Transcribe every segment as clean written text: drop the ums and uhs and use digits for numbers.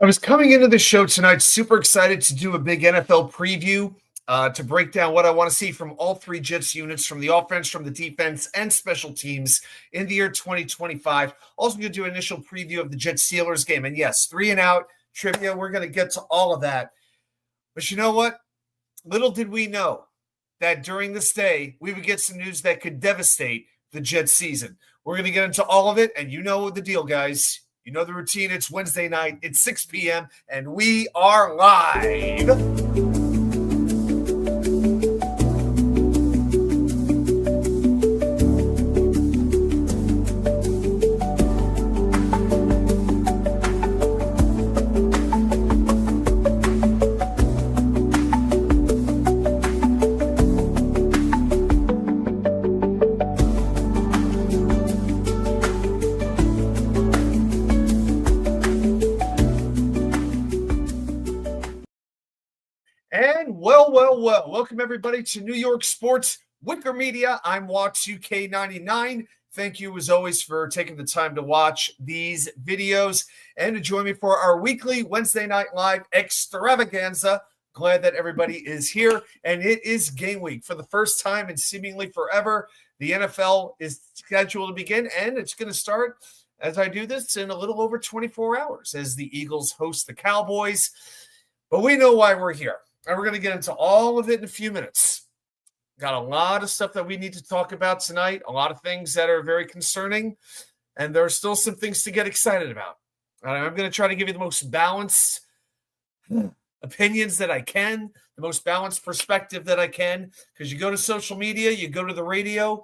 I was coming into the show tonight, super excited to do a big NFL preview to break down what I want to see from all three Jets units, from the offense, from the defense, and special teams in the year 2025. Also, going to do an initial preview of the Jets Steelers game. And yes, 3-and-out trivia. We're going to get to all of that. But you know what? Little did we know that during this day, we would get some news that could devastate the Jets season. We're going to get into all of it, and you know the deal, guys. You know the routine. It's Wednesday night. It's 6 p.m., and we are live. And well. Welcome, everybody, to New York Sports WickerMedia. I'm Watts UK99. Thank you, as always, for taking the time to watch these videos and to join me for our weekly Wednesday Night Live extravaganza. Glad that everybody is here, and it is game week. For the first time in seemingly forever, the NFL is scheduled to begin, and it's going to start, as I do this, in a little over 24 hours as the Eagles host the Cowboys. But we know why we're here. And we're going to get into all of it in a few minutes. Got a lot of stuff that we need to talk about tonight, a lot of things that are very concerning, and there are still some things to get excited about. And I'm going to try to give you the most balanced opinions that I can, the most balanced perspective that I can, because you go to social media, you go to the radio,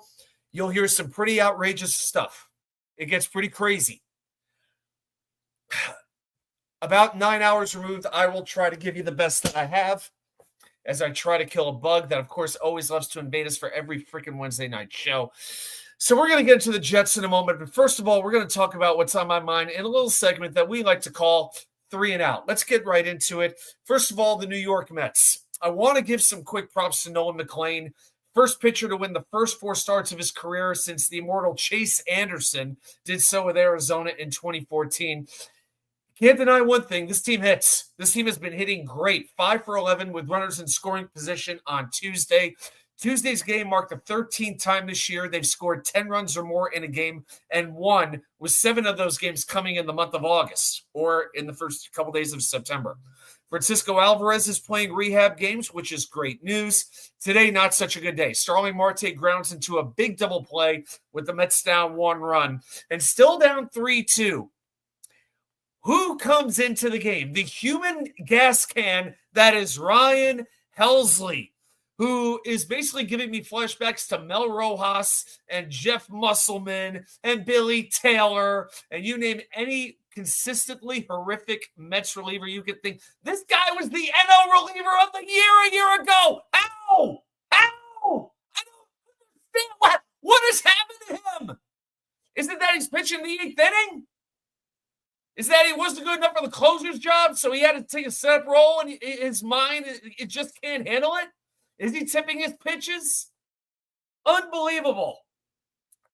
you'll hear some pretty outrageous stuff. It gets pretty crazy. About 9 hours removed, I will try to give you the best that I have as I try to kill a bug that, of course, always loves to invade us for every freaking Wednesday night show. So we're going to get into the Jets in a moment. But first of all, we're going to talk about what's on my mind in a little segment that we like to call 3-and-out. Let's get right into it. First of all, the New York Mets. I want to give some quick props to Nolan McLean. First pitcher to win the first 4 starts of his career since the immortal Chase Anderson did so with Arizona in 2014. Can't deny one thing. This team hits. This team has been hitting great. 5 for 11 with runners in scoring position on Tuesday. Tuesday's game marked the 13th time this year they've scored 10 runs or more in a game, and won, with 7 of those games coming in the month of August or in the first couple days of September. Francisco Alvarez is playing rehab games, which is great news. Today, not such a good day. Starling Marte grounds into a big double play with the Mets down 1 run and still down 3-2. Who comes into the game? The human gas can that is Ryan Helsley, who is basically giving me flashbacks to Mel Rojas and Jeff Musselman and Billy Taylor, and you name any consistently horrific Mets reliever you could think. This guy was the NL reliever of the year a year ago. How? I don't understand what has happened to him. Isn't that he's pitching the 8th inning? Is that he wasn't good enough for the closer's job, so he had to take a setup role, and his mind, it just can't handle it? Is he tipping his pitches? Unbelievable.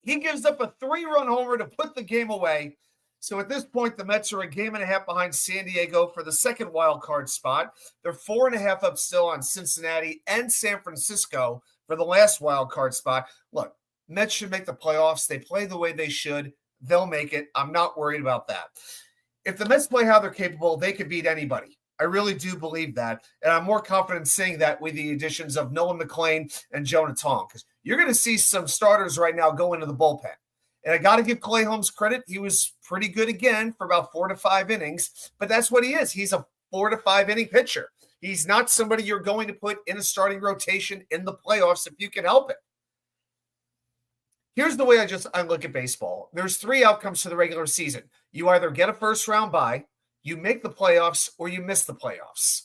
He gives up a 3-run homer to put the game away. So at this point, the Mets are a game and a half behind San Diego for the second wild card spot. They're 4.5 up still on Cincinnati and San Francisco for the last wild card spot. Look, Mets should make the playoffs. They play the way they should. They'll make it. I'm not worried about that. If the Mets play how they're capable, they could beat anybody. I really do believe that. And I'm more confident saying that with the additions of Nolan McLean and Jonah Tong, because you're going to see some starters right now go into the bullpen. And I got to give Clay Holmes credit. He was pretty good again for about 4 to 5 innings, but that's what he is. He's a 4 to 5 inning pitcher. He's not somebody you're going to put in a starting rotation in the playoffs if you can help it. Here's the way I look at baseball. There's 3 outcomes to the regular season. You either get a first-round bye, you make the playoffs, or you miss the playoffs.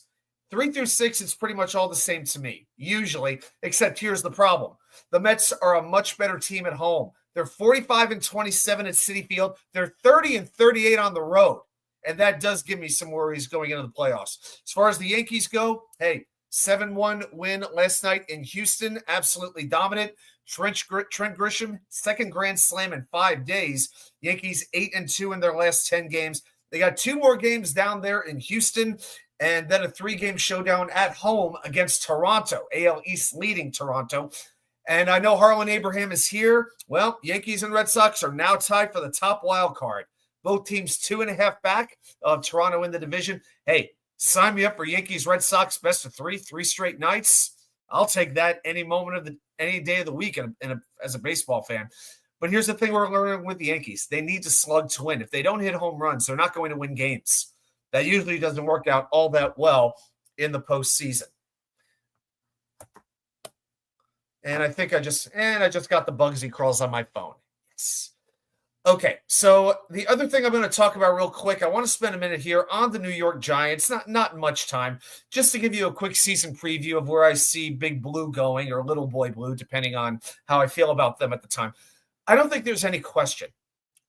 3 through 6, it's pretty much all the same to me, usually, except here's the problem. The Mets are a much better team at home. They're 45-27 at Citi Field. They're 30-38 on the road, and that does give me some worries going into the playoffs. As far as the Yankees go, hey, 7-1 win last night in Houston, absolutely dominant. Trent Grisham, second grand slam in 5 days. Yankees 8-2 in their last 10 games. They got 2 more games down there in Houston, and then a 3-game showdown at home against Toronto, AL East leading Toronto. And I know Harlan Abraham is here. Well, Yankees and Red Sox are now tied for the top wild card. Both teams 2.5 back of Toronto in the division. Hey, sign me up for Yankees Red Sox best of 3 straight nights. I'll take that any day of the week as a baseball fan. But here's the thing we're learning with the Yankees. They need to slug to win. If they don't hit home runs, they're not going to win games. That usually doesn't work out all that well in the postseason. And I think I just got the Bugsy crawls on my phone. Yes. Okay, so the other thing I'm going to talk about real quick, I want to spend a minute here on the New York Giants. Not much time, just to give you a quick season preview of where I see Big Blue going, or Little Boy Blue, depending on how I feel about them at the time. I don't think there's any question.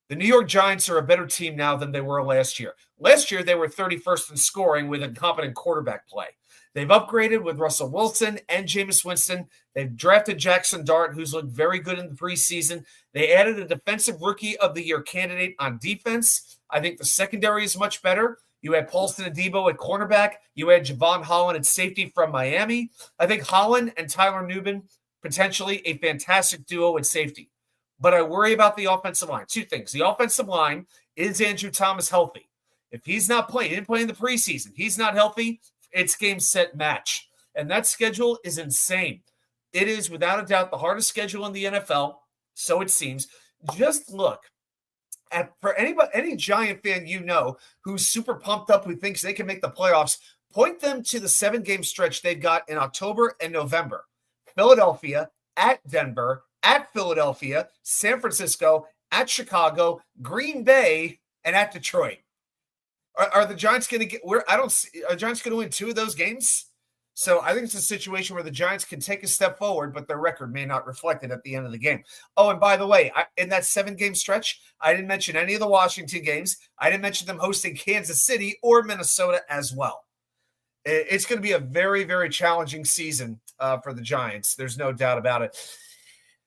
The New York Giants are a better team now than they were last year. Last year, they were 31st in scoring with incompetent quarterback play. They've upgraded with Russell Wilson and Jameis Winston. They've drafted Jackson Dart, who's looked very good in the preseason. They added a defensive rookie of the year candidate on defense. I think the secondary is much better. You had Paulson Adebo at cornerback. You had Javon Holland at safety from Miami. I think Holland and Tyler Nubin, potentially a fantastic duo at safety. But I worry about the offensive line. 2 things. The offensive line, is Andrew Thomas healthy? If he's not playing, he didn't play in the preseason, he's not healthy, it's game, set, match. And that schedule is insane. It is, without a doubt, the hardest schedule in the NFL, so it seems. Just look at, for any Giant fan you know who's super pumped up, who thinks they can make the playoffs, point them to the 7-game stretch they've got in October and November. Philadelphia, at Denver, at Philadelphia, San Francisco, at Chicago, Green Bay, and at Detroit. Are the Giants going to get where? Are the Giants going to win 2 of those games? So I think it's a situation where the Giants can take a step forward, but their record may not reflect it at the end of the game. Oh, and by the way, in that 7-game stretch, I didn't mention any of the Washington games. I didn't mention them hosting Kansas City or Minnesota as well. It's going to be a very, very challenging season for the Giants. There's no doubt about it.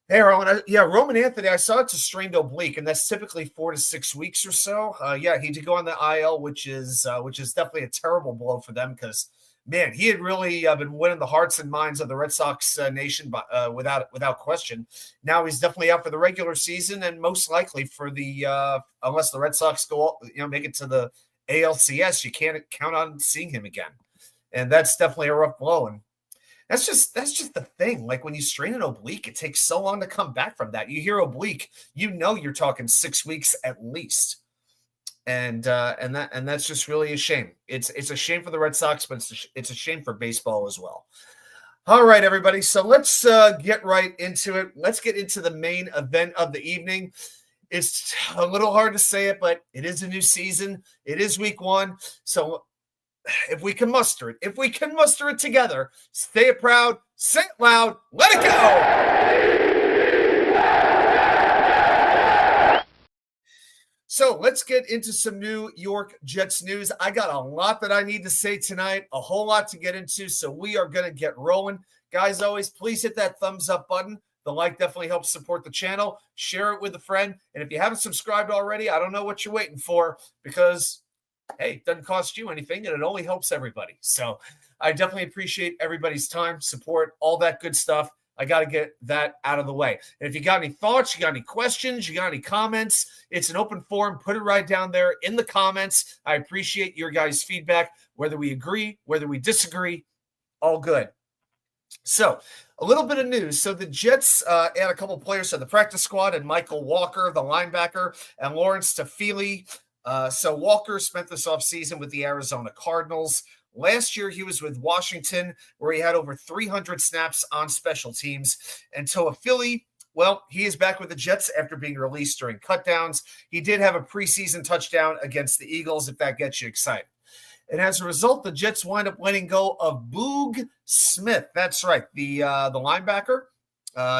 Hey, Roman. Yeah, Roman Anthony, I saw it's a strained oblique, and that's typically 4 to 6 weeks or so. Yeah, he did go on the IL, which is definitely a terrible blow for them because, man, he had really been winning the hearts and minds of the Red Sox nation without question. Now he's definitely out for the regular season and most likely for the unless the Red Sox go, make it to the ALCS, you can't count on seeing him again, and that's definitely a rough blow. And that's just the thing. Like when you strain an oblique, it takes so long to come back from that. You hear oblique, you're talking 6 weeks at least, and that's just really a shame. It's a shame for the Red Sox, but it's a shame for baseball as well. All right, everybody. So let's get right into it. Let's get into the main event of the evening. It's a little hard to say it, but it is a new season. It is week 1. So if we can muster it together, say it proud, say it loud, let it go. So let's get into some New York Jets news. I got a lot that I need to say tonight, a whole lot to get into, so we are going to get rolling. Guys, always, please hit that thumbs up button. The like definitely helps support the channel. Share it with a friend. And if you haven't subscribed already, I don't know what you're waiting for because, hey, it doesn't cost you anything, and it only helps everybody. So I definitely appreciate everybody's time, support, all that good stuff. I got to get that out of the way. And if you got any thoughts, you got any questions, you got any comments, it's an open forum. Put it right down there in the comments. I appreciate your guys' feedback, whether we agree, whether we disagree, all good. So a little bit of news. So the Jets add a couple players to the practice squad, and Michael Walker, the linebacker, and Lawrence Tafili. So Walker spent this offseason with the Arizona Cardinals. Last year, he was with Washington, where he had over 300 snaps on special teams. And Toafili, well, he is back with the Jets after being released during cutdowns. He did have a preseason touchdown against the Eagles, if that gets you excited. And as a result, the Jets wind up letting go of Boog Smith. That's right, the linebacker.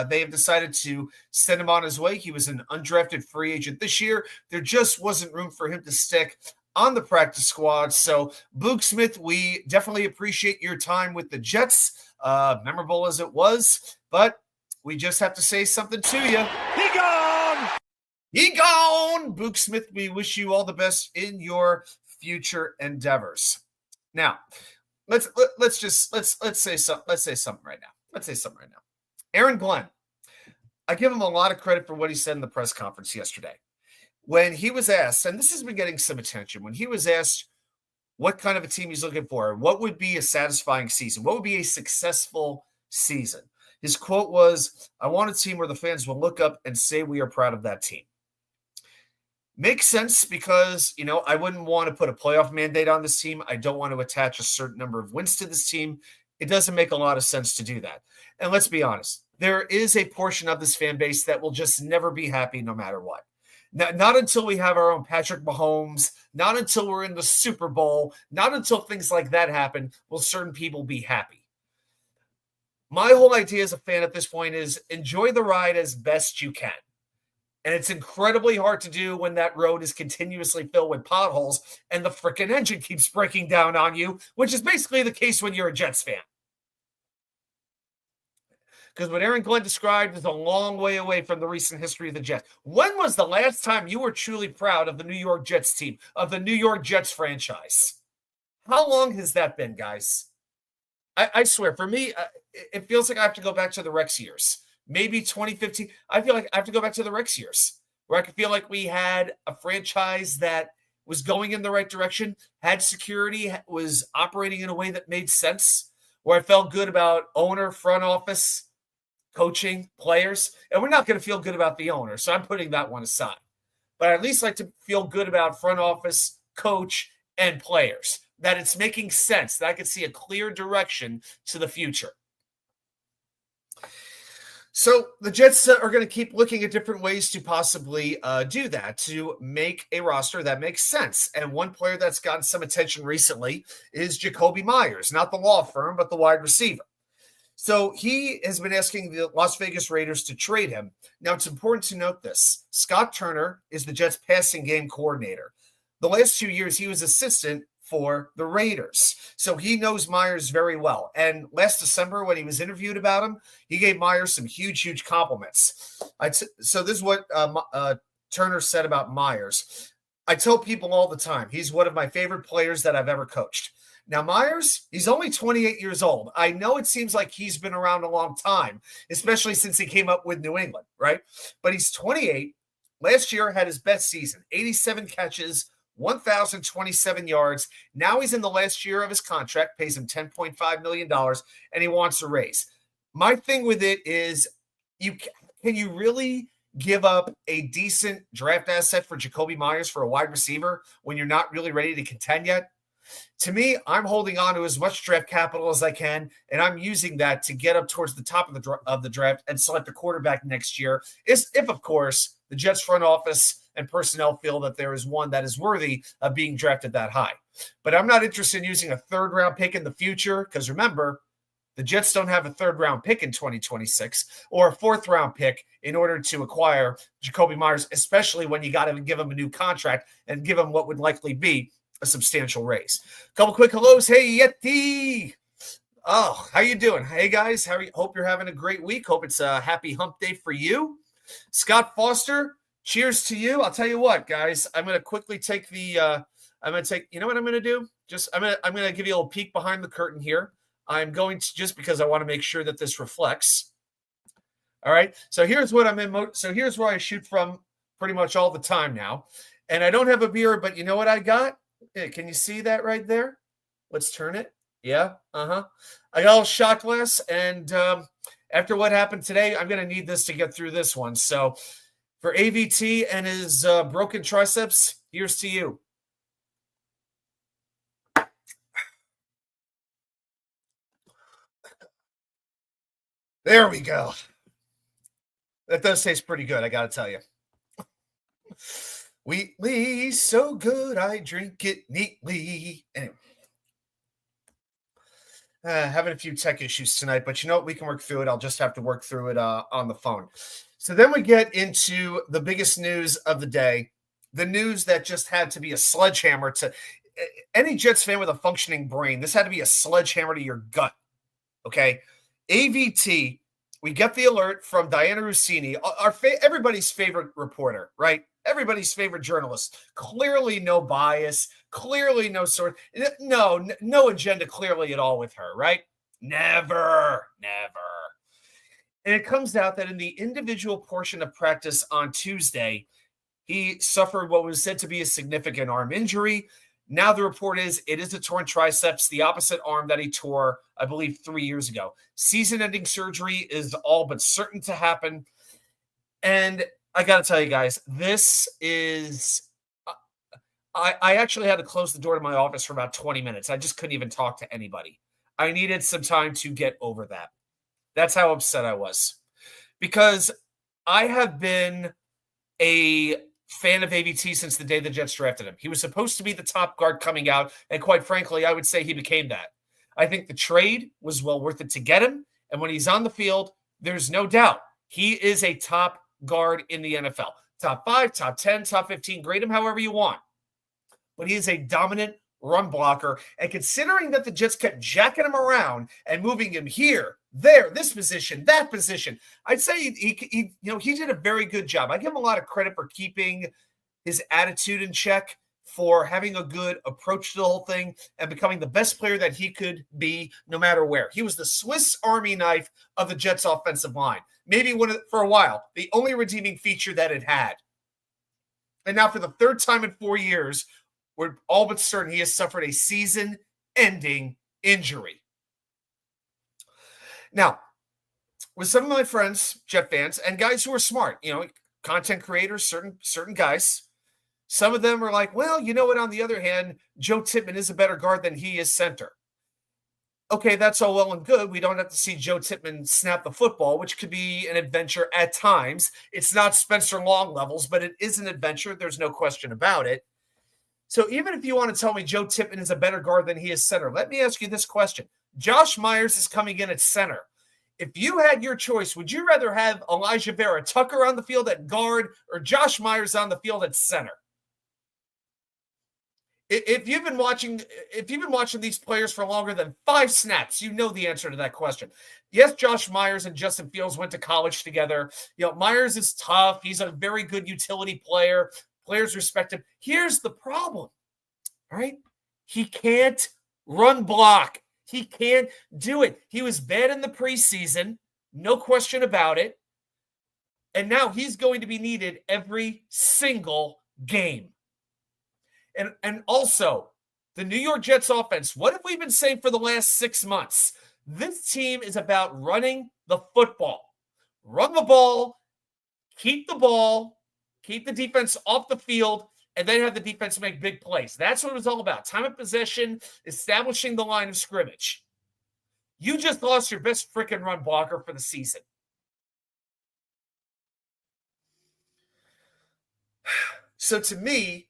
They have decided to send him on his way. He was an undrafted free agent this year. There just wasn't room for him to stick on the practice squad. So, Boog Smith, we definitely appreciate your time with the Jets, memorable as it was, but we just have to say something to you. He gone! He gone. Book Smith, we wish you all the best in your future endeavors. Now, let's say something right now. Aaron Glenn, I give him a lot of credit for what he said in the press conference yesterday. When he was asked, and this has been getting some attention, when he was asked what kind of a team he's looking for, what would be a satisfying season, what would be a successful season, his quote was, "I want a team where the fans will look up and say we are proud of that team." Makes sense because, I wouldn't want to put a playoff mandate on this team. I don't want to attach a certain number of wins to this team. It doesn't make a lot of sense to do that. And let's be honest, there is a portion of this fan base that will just never be happy no matter what. Not until we have our own Patrick Mahomes, not until we're in the Super Bowl, not until things like that happen will certain people be happy. My whole idea as a fan at this point is enjoy the ride as best you can. And it's incredibly hard to do when that road is continuously filled with potholes and the freaking engine keeps breaking down on you, which is basically the case when you're a Jets fan. Because what Aaron Glenn described is a long way away from the recent history of the Jets. When was the last time you were truly proud of the New York Jets team, of the New York Jets franchise? How long has that been, guys? I swear, for me, it feels like I have to go back to the Rex years. Maybe 2015. I feel like I have to go back to the Rex years, where I could feel like we had a franchise that was going in the right direction, had security, was operating in a way that made sense, where I felt good about owner, front office, coaching, players. And we're not going to feel good about the owner, so I'm putting that one aside. But I at least like to feel good about front office, coach, and players, that it's making sense, that I can see a clear direction to the future. So the Jets are going to keep looking at different ways to possibly do that, to make a roster that makes sense. And one player that's gotten some attention recently is Jacoby Myers, not the law firm, but the wide receiver. So he has been asking the Las Vegas Raiders to trade him. Now, it's important to note this. Scott Turner is the Jets passing game coordinator. The last 2 years, he was assistant for the Raiders. So he knows Myers very well. And last December, when he was interviewed about him, he gave Myers some huge compliments. So this is what Turner said about Myers. "I tell people all the time, he's one of my favorite players that I've ever coached. Now, Myers, he's only 28 years old. I know it seems like he's been around a long time, especially since he came up with New England, right? But he's 28. Last year had his best season, 87 catches, 1,027 yards. Now he's in the last year of his contract, pays him $10.5 million, and he wants a raise. My thing with it is, can you really give up a decent draft asset for Jacoby Myers for a wide receiver when you're not really ready to contend yet? To me, I'm holding on to as much draft capital as I can, and I'm using that to get up towards the top of the draft and select a quarterback next year, if, of course, the Jets front office and personnel feel that there is one that is worthy of being drafted that high. But I'm not interested in using a third-round pick in the future because, remember, the Jets don't have a third-round pick in 2026 or a fourth-round pick in order to acquire Jacoby Myers, especially when you got to give him a new contract and give him what would likely be a substantial raise. Couple quick hellos. Hey, Yeti. Oh, how you doing? Hey, guys. Hope you're having a great week. Hope it's a happy hump day for you. Scott Foster, cheers to you. I'll tell you what, guys. I'm going to quickly take you know what I'm going to do? I'm going to give you a little peek behind the curtain here. I'm going to, just because I want to make sure that this reflects. All right. So here's what I'm in. So here's where I shoot from pretty much all the time now. And I don't have a beer, but you know what I got? Hey, can you see that right there? Let's turn it. Yeah. I got a little shot glass. And after what happened today, I'm going to need this to get through this one. So for AVT and his broken triceps, here's to you. There we go. That does taste pretty good, I got to tell you. Wheatly, so good, I drink it neatly. Anyway. Having a few tech issues tonight, but you know what? We can work through it. I'll just have to work through it on the phone. So then we get into the biggest news of the day, the news that just had to be a sledgehammer to any Jets fan with a functioning brain. This had to be a sledgehammer to your gut, okay? AVT we get the alert from Diana Rossini, everybody's favorite reporter, right? Everybody's favorite journalist. Clearly no bias, clearly no sort, no agenda clearly at all with her, right? Never. And it comes out that in the individual portion of practice on Tuesday, he suffered what was said to be a significant arm injury. Now the report is it is a torn triceps, the opposite arm that he tore, I believe, 3 years ago. Season-ending surgery is all but certain to happen. And I got to tell you guys, this is I actually had to close the door to my office for about 20 minutes. I just couldn't even talk to anybody. I needed some time to get over that. That's how upset I was. Because I have been a fan of AVT since the day the Jets drafted him. He was supposed to be the top guard coming out, and quite frankly, I would say he became that. I think the trade was well worth it to get him, and when he's on the field, there's no doubt he is a top guard in the NFL. Top 5, top 10, top 15, grade him however you want. But he is a dominant run blocker, and considering that the Jets kept jacking him around and moving him here, there, this position, that position, I'd say he did a very good job. I give him a lot of credit for keeping his attitude in check, for having a good approach to the whole thing, and becoming the best player that he could be no matter where. He was the Swiss Army knife of the Jets offensive line. Maybe for a while, the only redeeming feature that it had. And now for the third time in 4 years, we're all but certain he has suffered a season-ending injury. Now, with some of my friends, Jet fans, and guys who are smart, content creators, certain guys, some of them are like, well, you know what? On the other hand, Joe Tippmann is a better guard than he is center. Okay, that's all well and good. We don't have to see Joe Tippmann snap the football, which could be an adventure at times. It's not Spencer Long levels, but it is an adventure. There's no question about it. So even if you want to tell me Joe Tippmann is a better guard than he is center, let me ask you this question. Josh Myers is coming in at center. If you had your choice, would you rather have Elijah Vera Tucker on the field at guard or Josh Myers on the field at center? If you've been watching these players for longer than 5 snaps, you know the answer to that question. Yes, Josh Myers and Justin Fields went to college together. Myers is tough. He's a very good utility player. Players respect him. Here's the problem, right? He can't run block. He can't do it. He was bad in the preseason, no question about it. And now he's going to be needed every single game. And also, the New York Jets offense, what have we been saying for the last 6 months? This team is about running the football. Run the ball, keep the defense off the field, and then have the defense make big plays. That's what it was all about. Time of possession, establishing the line of scrimmage. You just lost your best freaking run blocker for the season. So to me,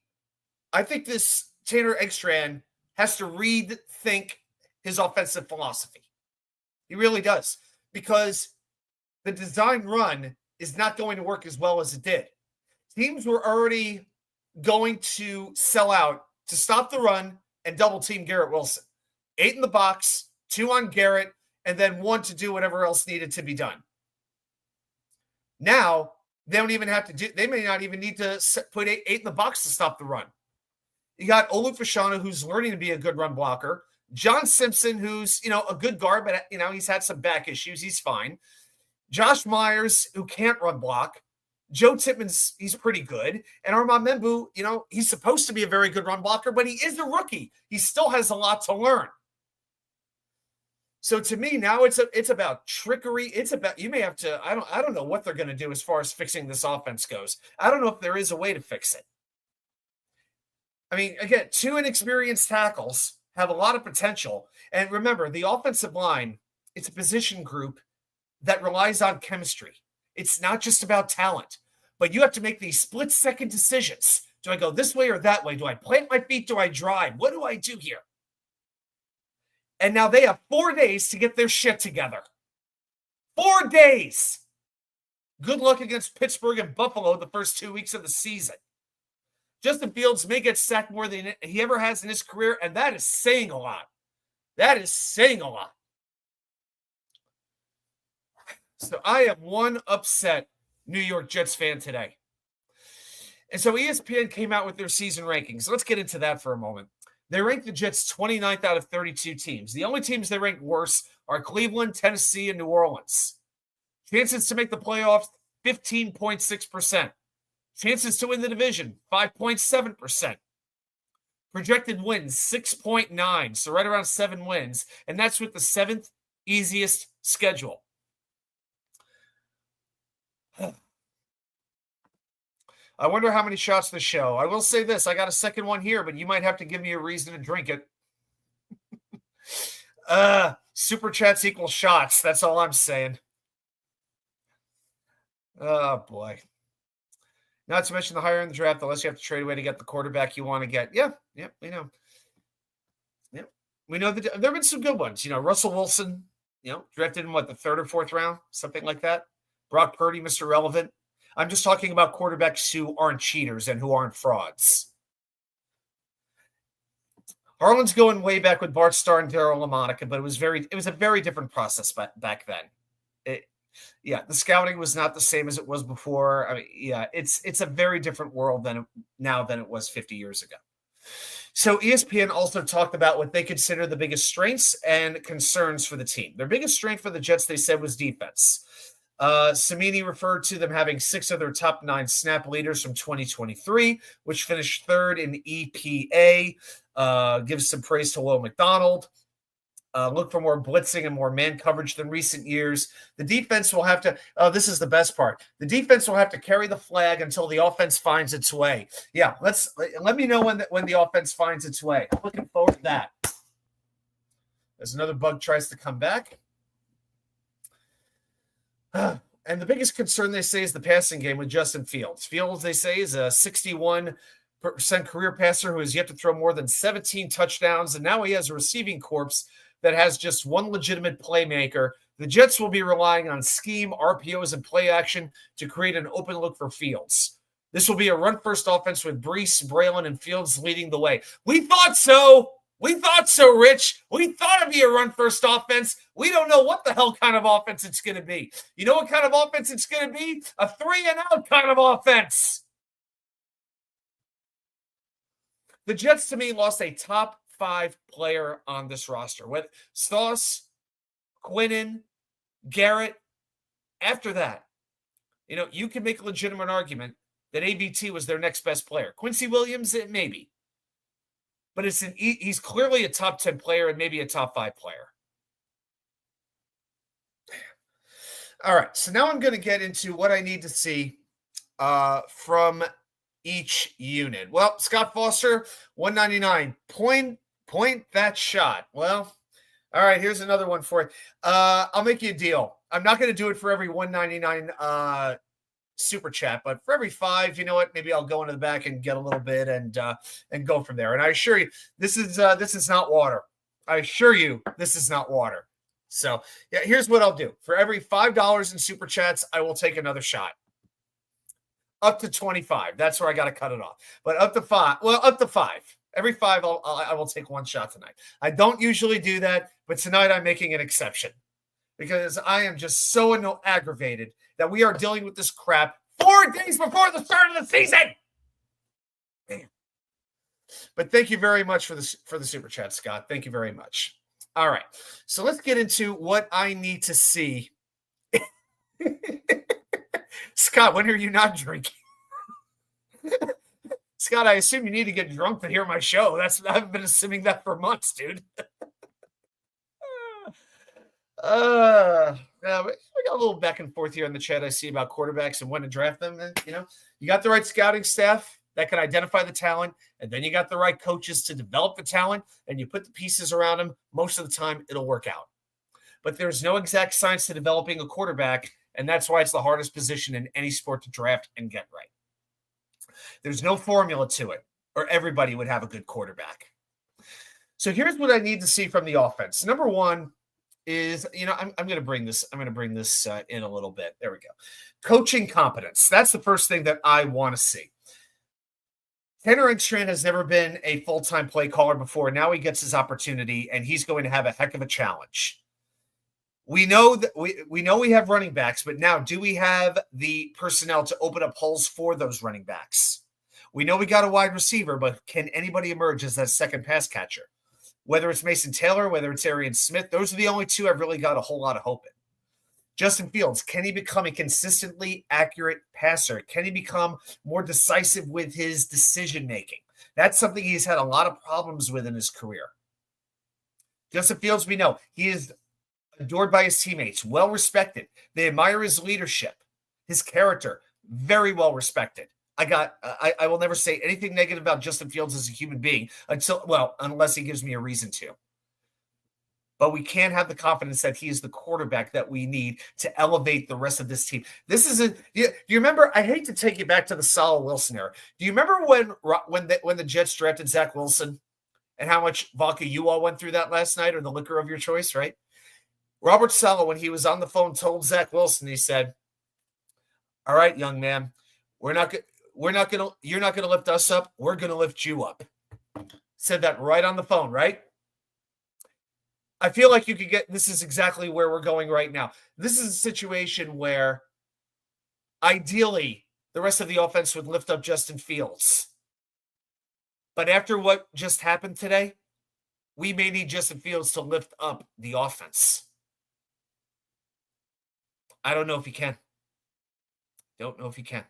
I think this Tanner Ekstrand has to rethink his offensive philosophy. He really does. Because the design run is not going to work as well as it did. Teams were already going to sell out to stop the run and double team Garrett Wilson. 8 in the box, 2 on Garrett, and then 1 to do whatever else needed to be done. Now, they don't even have to do, they may not even need to put 8 in the box to stop the run. You got Olu Fashanu, who's learning to be a good run blocker. John Simpson, who's, a good guard, but, he's had some back issues. He's fine. Josh Myers, who can't run block. Joe Tippmann's, he's pretty good. And Armand Membu, he's supposed to be a very good run blocker, but he is a rookie. He still has a lot to learn. So to me, now it's about trickery. It's about, you may have to, I don't know what they're going to do as far as fixing this offense goes. I don't know if there is a way to fix it. I mean, again, 2 inexperienced tackles have a lot of potential. And remember, the offensive line, it's a position group that relies on chemistry. It's not just about talent, but you have to make these split-second decisions. Do I go this way or that way? Do I plant my feet? Do I drive? What do I do here? And now they have 4 days to get their shit together. 4 days. Good luck against Pittsburgh and Buffalo the first 2 weeks of the season. Justin Fields may get sacked more than he ever has in his career, and that is saying a lot. That is saying a lot. So I am one upset New York Jets fan today. And so ESPN came out with their season rankings. Let's get into that for a moment. They ranked the Jets 29th out of 32 teams. The only teams they rank worse are Cleveland, Tennessee, and New Orleans. Chances to make the playoffs, 15.6%. Chances to win the division, 5.7%. Projected wins, 6.9, so right around 7 wins. And that's with the 7th easiest schedule. I wonder how many shots to show. I will say this. I got a second one here, but you might have to give me a reason to drink it. Super chats equal shots. That's all I'm saying. Oh, boy. Not to mention the higher in the draft, the less you have to trade away to get the quarterback you want to get. Yeah, we know. Yeah, we know that there have been some good ones. Russell Wilson, drafted in the 3rd or 4th round, something like that. Brock Purdy, Mr. Relevant. I'm just talking about quarterbacks who aren't cheaters and who aren't frauds. Harlan's going way back with Bart Starr and Darryl LaMonica, but it was a very different process back then. The scouting was not the same as it was before. I mean, it's a very different world now than it was 50 years ago. So ESPN also talked about what they consider the biggest strengths and concerns for the team. Their biggest strength for the Jets, they said, was defense. Samini referred to them having 6 of their top 9 snap leaders from 2023, which finished 3rd in EPA. Gives some praise to Will McDonald. Look for more blitzing and more man coverage than recent years. The defense will have to this is the best part. The defense will have to carry the flag until the offense finds its way. Yeah, let me know when the offense finds its way. I'm looking forward to that. As another bug tries to come back. And the biggest concern, they say, is the passing game with Justin Fields. Fields, they say, is a 61% career passer who has yet to throw more than 17 touchdowns, and now he has a receiving corps that has just one legitimate playmaker. The Jets will be relying on scheme, RPOs, and play action to create an open look for Fields. This will be a run-first offense with Brees, Braylon, and Fields leading the way. We thought so. We thought so, Rich. We thought it'd be a run-first offense. We don't know what the hell kind of offense it's going to be. You know what kind of offense it's going to be? A 3-and-out kind of offense. The Jets, to me, lost a top 5 player on this roster. With Stoss, Quinnen, Garrett. After that, you can make a legitimate argument that ABT was their next best player. Quincy Williams, maybe. But he's clearly a top 10 player and maybe a top 5 player. All right, so now I'm going to get into what I need to see from each unit. Well, Scott Foster, 199. Point that shot. Well, all right, here's another one for you. I'll make you a deal. I'm not going to do it for every 199 super chat, but for every 5, you know what? Maybe I'll go into the back and get a little bit and go from there. And I assure you, this is not water. I assure you, this is not water. So yeah, here's what I'll do. For every $5 in super chats, I will take another shot. Up to 25. That's where I got to cut it off. But up to 5. Well, up to 5. Every 5, I will take one shot tonight. I don't usually do that, but tonight I'm making an exception because I am just so aggravated that we are dealing with this crap 4 days before the start of the season. Damn. But thank you very much for the super chat, Scott. Thank you very much. All right, so let's get into what I need to see. Scott, when are you not drinking? Scott, I assume you need to get drunk to hear my show. I've been assuming that for months, dude. We got a little back and forth here in the chat. I see about quarterbacks and when to draft them. And, you got the right scouting staff that can identify the talent, and then you got the right coaches to develop the talent, and you put the pieces around them. Most of the time, it'll work out. But there's no exact science to developing a quarterback, and that's why it's the hardest position in any sport to draft and get right. There's no formula to it, or everybody would have a good quarterback. So here's what I need to see from the offense. Number one is, I'm going to bring this in a little bit. There we go. Coaching competence. That's the first thing that I want to see. Tanner Engstrand has never been a full-time play caller before. Now he gets his opportunity, and he's going to have a heck of a challenge. We know that we know we have running backs, but now do we have the personnel to open up holes for those running backs? We know we got a wide receiver, but can anybody emerge as that second pass catcher? Whether it's Mason Taylor, whether it's Arian Smith, those are the only two I've really got a whole lot of hope in. Justin Fields, can he become a consistently accurate passer? Can he become more decisive with his decision-making? That's something he's had a lot of problems with in his career. Justin Fields, we know, he is adored by his teammates, well-respected. They admire his leadership, his character, very well-respected. I will never say anything negative about Justin Fields as a human being unless he gives me a reason to. But we can't have the confidence that he is the quarterback that we need to elevate the rest of this team. This is do you remember? I hate to take you back to the Salah Wilson era. Do you remember when the Jets drafted Zach Wilson and how much vodka you all went through that last night, or the liquor of your choice, right? Robert Salah, when he was on the phone, told Zach Wilson, he said, "All right, young man, you're not going to lift us up. We're going to lift you up." Said that right on the phone, right? I feel like this is exactly where we're going right now. This is a situation where ideally the rest of the offense would lift up Justin Fields. But after what just happened today, we may need Justin Fields to lift up the offense. I don't know if he can. Don't know if he can.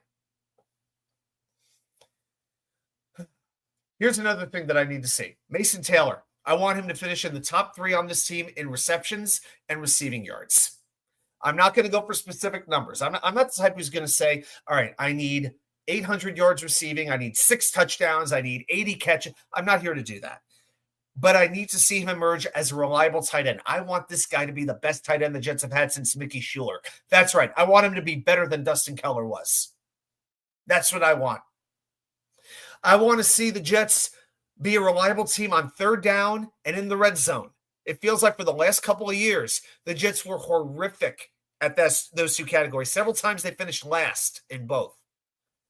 Here's another thing that I need to see. Mason Taylor. I want him to finish in the top 3 on this team in receptions and receiving yards. I'm not going to go for specific numbers. I'm not the type who's going to say, all right, I need 800 yards receiving. I need 6 touchdowns. I need 80 catches. I'm not here to do that. But I need to see him emerge as a reliable tight end. I want this guy to be the best tight end the Jets have had since Mickey Schuler. That's right. I want him to be better than Dustin Keller was. That's what I want. I want to see the Jets be a reliable team on third down and in the red zone. It feels like for the last couple of years, the Jets were horrific at those two categories. Several times they finished last in both.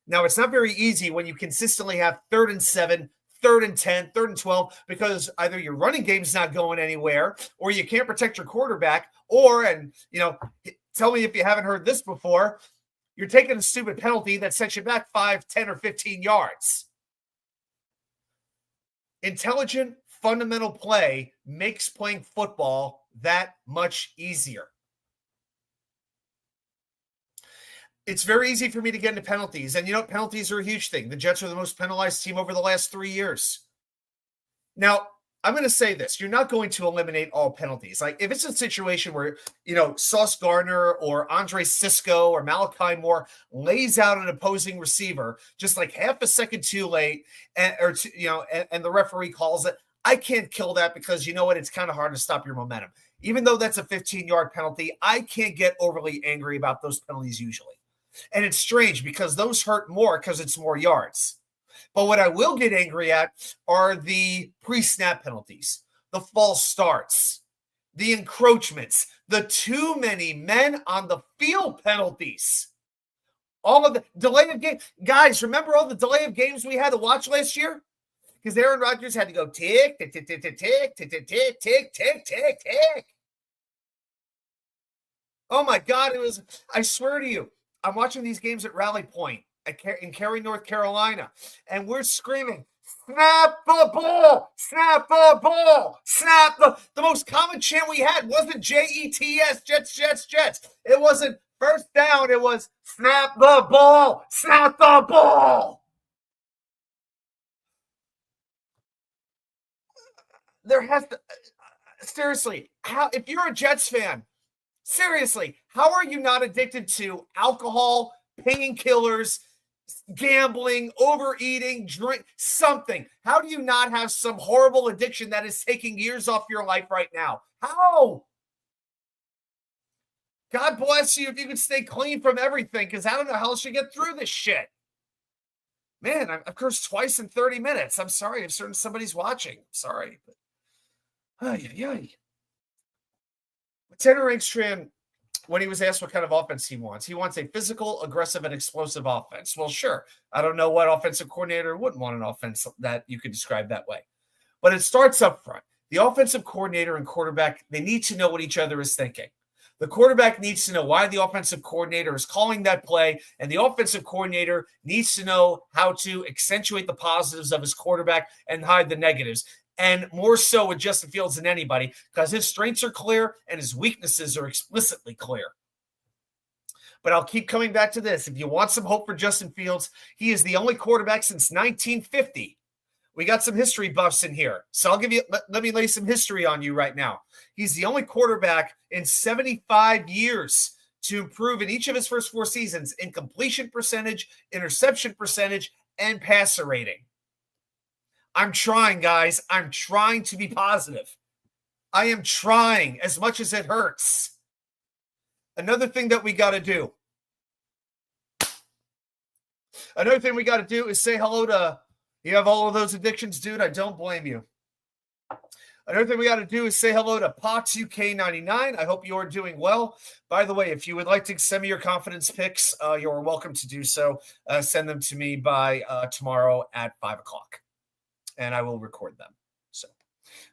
Now, it's not very easy when you consistently have 3rd and 7, 3rd and 10, 3rd and 12, because either your running game's not going anywhere, or you can't protect your quarterback, tell me if you haven't heard this before, you're taking a stupid penalty that sets you back 5, 10, or 15 yards. Intelligent, fundamental play makes playing football that much easier. It's very easy for me to get into penalties. And penalties are a huge thing. The Jets are the most penalized team over the last 3 years. Now, I'm going to say this. You're not going to eliminate all penalties. Like, if it's a situation where, Sauce Gardner or Andre Sisco or Malachi Moore lays out an opposing receiver just like half a second too late, and the referee calls it, I can't kill that because it's kind of hard to stop your momentum. Even though that's a 15-yard penalty, I can't get overly angry about those penalties usually. And it's strange because those hurt more because it's more yards. But what I will get angry at are the pre-snap penalties, the false starts, the encroachments, the too many men on the field penalties, all of the delay of game. Guys, remember all the delay of games we had to watch last year? Because Aaron Rodgers had to go tick, tick, tick, tick, tick, tick, tick, tick, tick, tick, tick, tick, tick. Oh my God, I swear to you, I'm watching these games at Rally Point in Cary, North Carolina, and we're screaming, snap the ball, snap the ball, snap the most common chant we had wasn't Jets, Jets, Jets, Jets. It wasn't first down. It was snap the ball, snap the ball. There has to, seriously, if you're a Jets fan, seriously, how are you not addicted to alcohol, painkillers, gambling, overeating, drink, something? How do you not have some horrible addiction that is taking years off your life right now? How? God bless you if you can stay clean from everything, because I don't know how else you get through this shit. Man, I've cursed twice in 30 minutes. I'm sorry if somebody's watching. Sorry. But, Tanner Engstrand, when he was asked what kind of offense he wants a physical, aggressive, and explosive offense. Well, sure. I don't know what offensive coordinator wouldn't want an offense that you could describe that way. But it starts up front. The offensive coordinator and quarterback, they need to know what each other is thinking. The quarterback needs to know why the offensive coordinator is calling that play, and the offensive coordinator needs to know how to accentuate the positives of his quarterback and hide the negatives. And more so with Justin Fields than anybody, because his strengths are clear and his weaknesses are explicitly clear. But I'll keep coming back to this. If you want some hope for Justin Fields, he is the only quarterback since 1950. We got some history buffs in here. So I'll give you, let me lay some history on you right now. He's the only quarterback in 75 years to improve in each of his first 4 seasons in completion percentage, interception percentage, and passer rating. I'm trying, guys. I'm trying to be positive. I am trying as much as it hurts. Another thing that we got to do. Another thing we got to do is say hello to, you have all of those addictions, dude. I don't blame you. Another thing we got to do is say hello to Pots UK99. I hope you're doing well. By the way, if you would like to send me your confidence picks, you're welcome to do so. Send them to me by tomorrow at 5 o'clock. And I will record them. So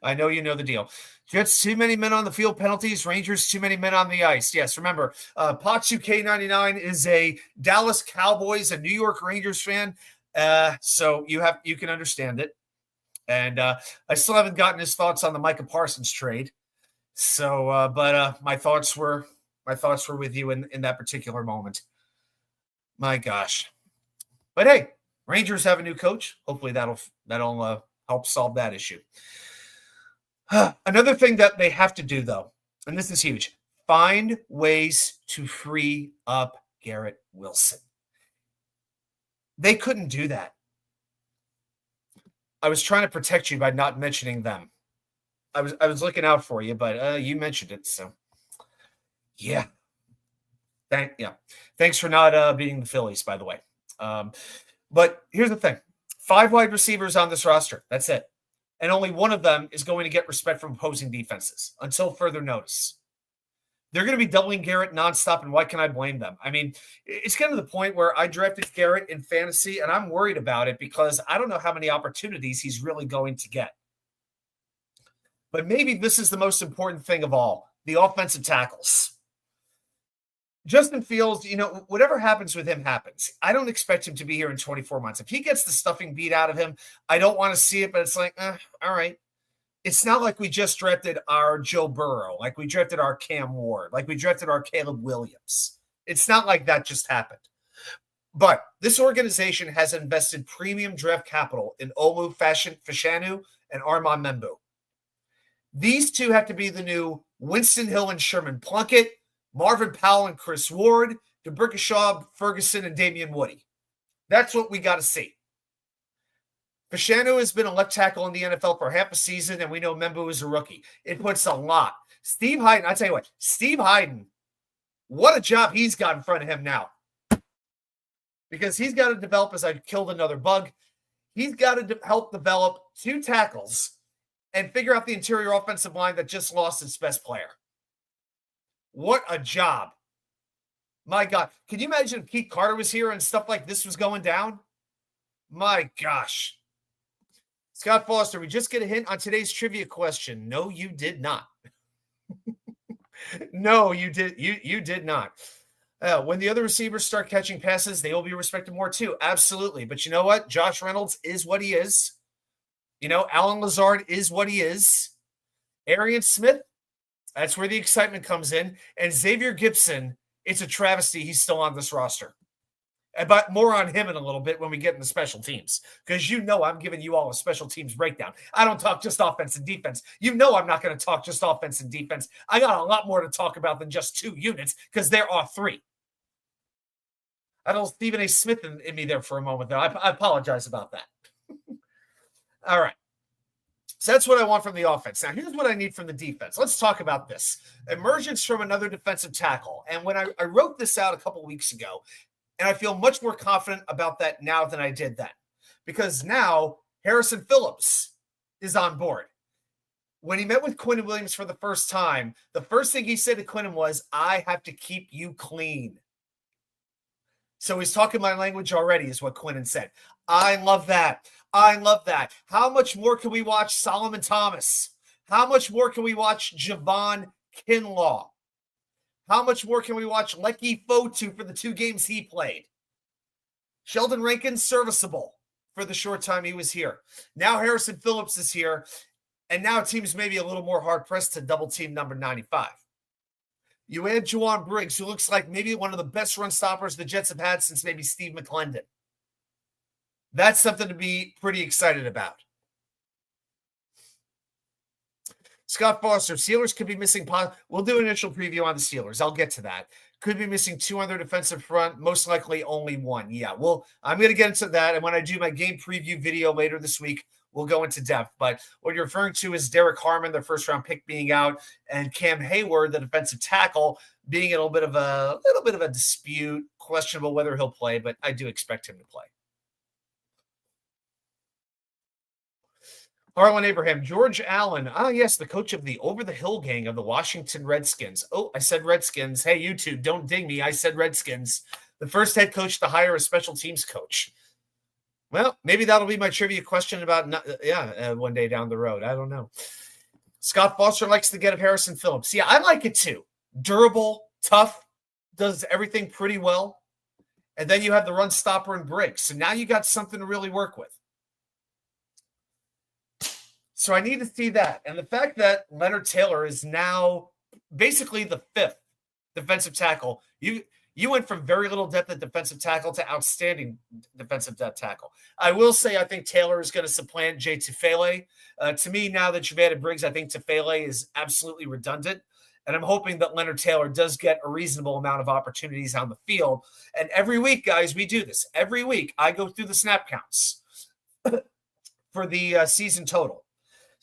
I know you know the deal. Jets, too many men on the field penalties. Rangers, too many men on the ice. Yes, remember, Pots UK99 is a Dallas Cowboys and New York Rangers fan. So you can understand it. And I still haven't gotten his thoughts on the Micah Parsons trade. So, but my thoughts were with you in that particular moment. My gosh. But hey, Rangers have a new coach. Hopefully that'll help solve that issue. Another thing that they have to do, though, and this is huge, find ways to free up Garrett Wilson. They couldn't do that. I was trying to protect you by not mentioning them. I was looking out for you, but you mentioned it, so yeah. Thanks for not beating the Phillies, by the way. But here's the thing. 5 wide receivers on this roster. That's it. And only one of them is going to get respect from opposing defenses until further notice. They're going to be doubling Garrett nonstop, and why can I blame them? I mean, it's getting to the point where I drafted Garrett in fantasy, and I'm worried about it because I don't know how many opportunities he's really going to get. But maybe this is the most important thing of all, the offensive tackles. Justin Fields, whatever happens with him happens. I don't expect him to be here in 24 months. If he gets the stuffing beat out of him, I don't want to see it, but it's like, all right. It's not like we just drafted our Joe Burrow, like we drafted our Cam Ward, like we drafted our Caleb Williams. It's not like that just happened. But this organization has invested premium draft capital in Olu Fashanu and Armand Membu. These two have to be the new Winston Hill and Sherman Plunkett, Marvin Powell and Chris Ward, DeBrickashaw, Ferguson, and Damian Woody. That's what we got to see. Fashanu has been a left tackle in the NFL for half a season, and we know Membu is a rookie. It puts a lot. Steve Hyden, I tell you what, Steve Hyden, what a job he's got in front of him now. Because he's got to develop, as I killed another bug, he's got to help develop 2 tackles and figure out the interior offensive line that just lost its best player. What a job. My God. Can you imagine if Keith Carter was here and stuff like this was going down? My gosh. Scott Foster, we just get a hint on today's trivia question. No, you did not. No, you did. You did not. When the other receivers start catching passes, they will be respected more too. Absolutely. But you know what? Josh Reynolds is what he is. Alan Lazard is what he is. Arian Smith, that's where the excitement comes in. And Xavier Gibson, it's a travesty he's still on this roster. But more on him in a little bit when we get into special teams. Because I'm giving you all a special teams breakdown. I don't talk just offense and defense. I'm not going to talk just offense and defense. I got a lot more to talk about than just 2 units because there are 3. I don't Stephen A. Smith in me there for a moment, though. I apologize about that. All right. So that's what I want from the offense. Now, here's what I need from the defense. Let's talk about this. Emergence from another defensive tackle. And when I wrote this out a couple weeks ago, and I feel much more confident about that now than I did then. Because now Harrison Phillips is on board. When he met with Quinn Williams for the first time, the first thing he said to Quinn was, I have to keep you clean. So he's talking my language already, is what Quinn said. I love that. I love that. How much more can we watch Solomon Thomas? How much more can we watch Javon Kinlaw? How much more can we watch Lecky Fotu for the 2 games he played? Sheldon Rankins, serviceable for the short time he was here. Now Harrison Phillips is here, and now teams may be a little more hard-pressed to double team number 95. You add Juwan Briggs, who looks like maybe one of the best run stoppers the Jets have had since maybe Steve McClendon. That's something to be pretty excited about. Scott Foster, Steelers could be missing. We'll do an initial preview on the Steelers. I'll get to that. Could be missing 2 on their defensive front, most likely only 1. Yeah, well, I'm going to get into that. And when I do my game preview video later this week, we'll go into depth. But what you're referring to is Derek Harmon, their first-round pick, being out, and Cam Hayward, the defensive tackle, being in a little bit of a dispute, questionable whether he'll play, but I do expect him to play. Harlan Abraham, George Allen. Ah, yes, the coach of the Over the Hill gang of the Washington Redskins. Oh, I said Redskins. Hey, YouTube, don't ding me. I said Redskins. The first head coach to hire a special teams coach. Well, maybe that'll be my trivia question about, one day down the road. I don't know. Scott Foster likes the get of Harrison Phillips. Yeah, I like it too. Durable, tough, does everything pretty well. And then you have the run stopper and Briggs. So now you got something to really work with. So I need to see that. And the fact that Leonard Taylor is now basically the 5th defensive tackle. You went from very little depth at defensive tackle to outstanding defensive depth tackle. I will say I think Taylor is going to supplant Jay Tufele. To me, now that you've added Briggs, I think Tufele is absolutely redundant. And I'm hoping that Leonard Taylor does get a reasonable amount of opportunities on the field. And every week, guys, we do this. Every week, I go through the snap counts for the season total.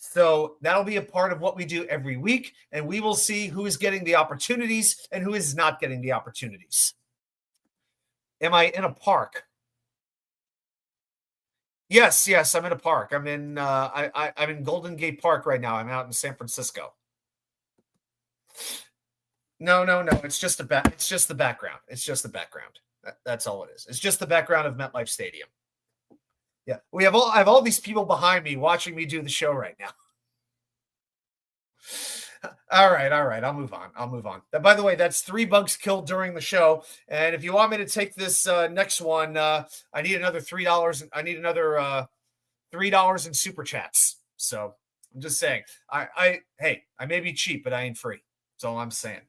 So that'll be a part of what we do every week, and we will see who is getting the opportunities and who is not getting the opportunities. Am I in a park? Yes, I'm in a park. I'm in I'm in Golden Gate Park right now. I'm out in San Francisco. No. It's just the background. It's just the background. That's all it is. It's just the background of MetLife Stadium. Yeah, I have all these people behind me watching me do the show right now. All right. I'll move on. By the way, that's 3 bugs killed during the show. And if you want me to take this next one, I need another $3. I need another $3 in super chats. So I'm just saying, I may be cheap, but I ain't free. That's all I'm saying.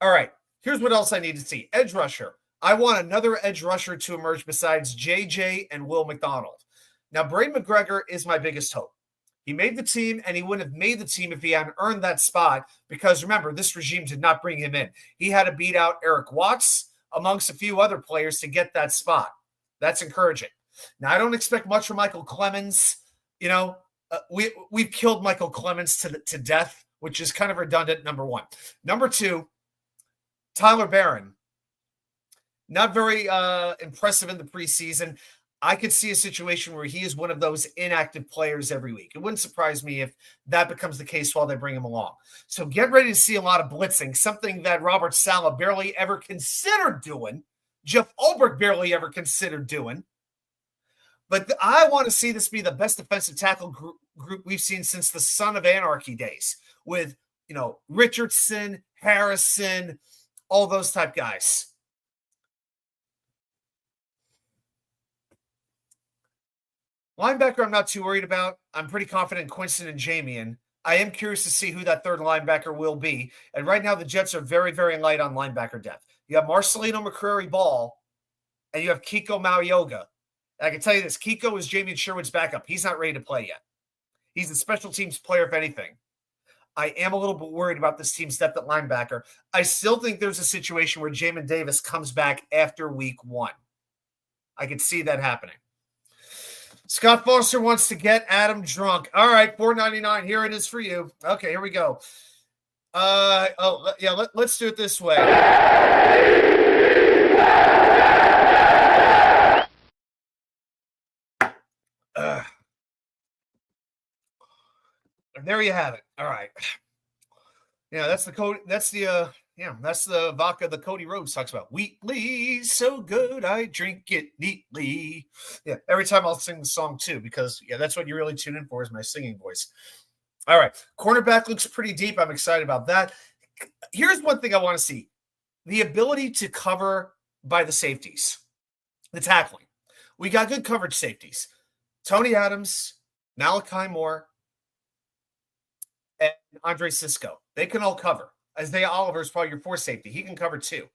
All right. Here's what else I need to see. Edge rusher. I want another edge rusher to emerge besides JJ and Will McDonald. Now, Braden McGregor is my biggest hope. He made the team, and he wouldn't have made the team if he hadn't earned that spot because, remember, this regime did not bring him in. He had to beat out Eric Watts amongst a few other players to get that spot. That's encouraging. Now, I don't expect much from Michael Clemens. We've killed Michael Clemens to death, which is kind of redundant, number 1. Number 2, Tyler Barron. Not very impressive in the preseason. I could see a situation where he is one of those inactive players every week. It wouldn't surprise me if that becomes the case while they bring him along. So get ready to see a lot of blitzing, something that Robert Saleh barely ever considered doing. Jeff Ulbrich barely ever considered doing. But I want to see this be the best defensive tackle group we've seen since the Son of Anarchy days with, Richardson, Harrison, all those type guys. Linebacker, I'm not too worried about. I'm pretty confident in Quinston and Jamian. I am curious to see who that third linebacker will be. And right now, the Jets are very, very light on linebacker depth. You have Marcelino McCrary-Ball, and you have Kiko Maioga. And I can tell you this, Kiko is Jamie Sherwood's backup. He's not ready to play yet. He's a special teams player, if anything. I am a little bit worried about this team's depth at linebacker. I still think there's a situation where Jamin Davis comes back after week 1. I could see that happening. Scott Foster wants to get Adam drunk. All right, $4.99. Here it is for you. Okay, here we go. Let's do it this way. There you have it. All right. Yeah, that's the code. That's the vodka that Cody Rhodes talks about. Wheatley, so good, I drink it neatly. Yeah, every time I'll sing the song too, because that's what you really tune in for is my singing voice. All right, cornerback looks pretty deep. I'm excited about that. Here's one thing I want to see. the ability to cover by the safeties, the tackling. We got good coverage safeties. Tony Adams, Malachi Moore, and Andre Sisco. They can all cover. Isaiah Oliver is probably your fourth safety. He can cover too.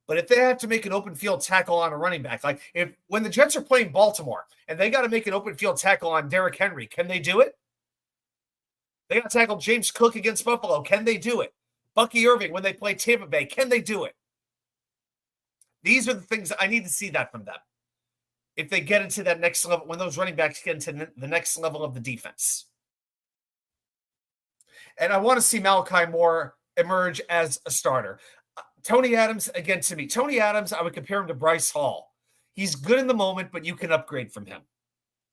But if they have to make an open field tackle on a running back, like when the Jets are playing Baltimore and they got to make an open field tackle on Derrick Henry, can they do it? They got to tackle James Cook against Buffalo. Can they do it? Bucky Irving when they play Tampa Bay. Can they do it? These are the things I need to see that from them. If they get into that next level, when those running backs get into the next level of the defense. And I want to see Malachi Moore emerge as a starter. Tony Adams, again, to me, Tony Adams, I would compare him to Bryce Hall. He's good in the moment, but you can upgrade from him.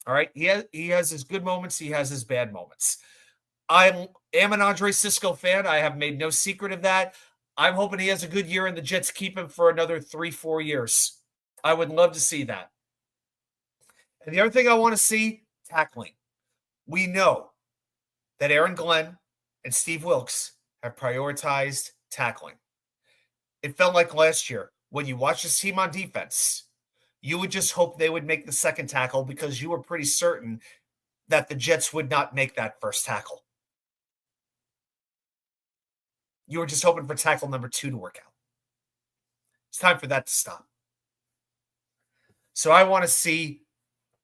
All right? He has his good moments. He has his bad moments. I am an Andre Sisco fan. I have made no secret of that. I'm hoping he has a good year and the Jets keep him for another 3-4 years. I would love to see that. And the other thing I want to see, tackling. We know that Aaron Glenn and Steve Wilks have prioritized tackling. It felt like last year when you watch this team on defense, you would just hope they would make the second tackle because you were pretty certain that the Jets would not make that first tackle. You were just hoping for tackle number 2 to work out. It's time for that to stop. So I want to see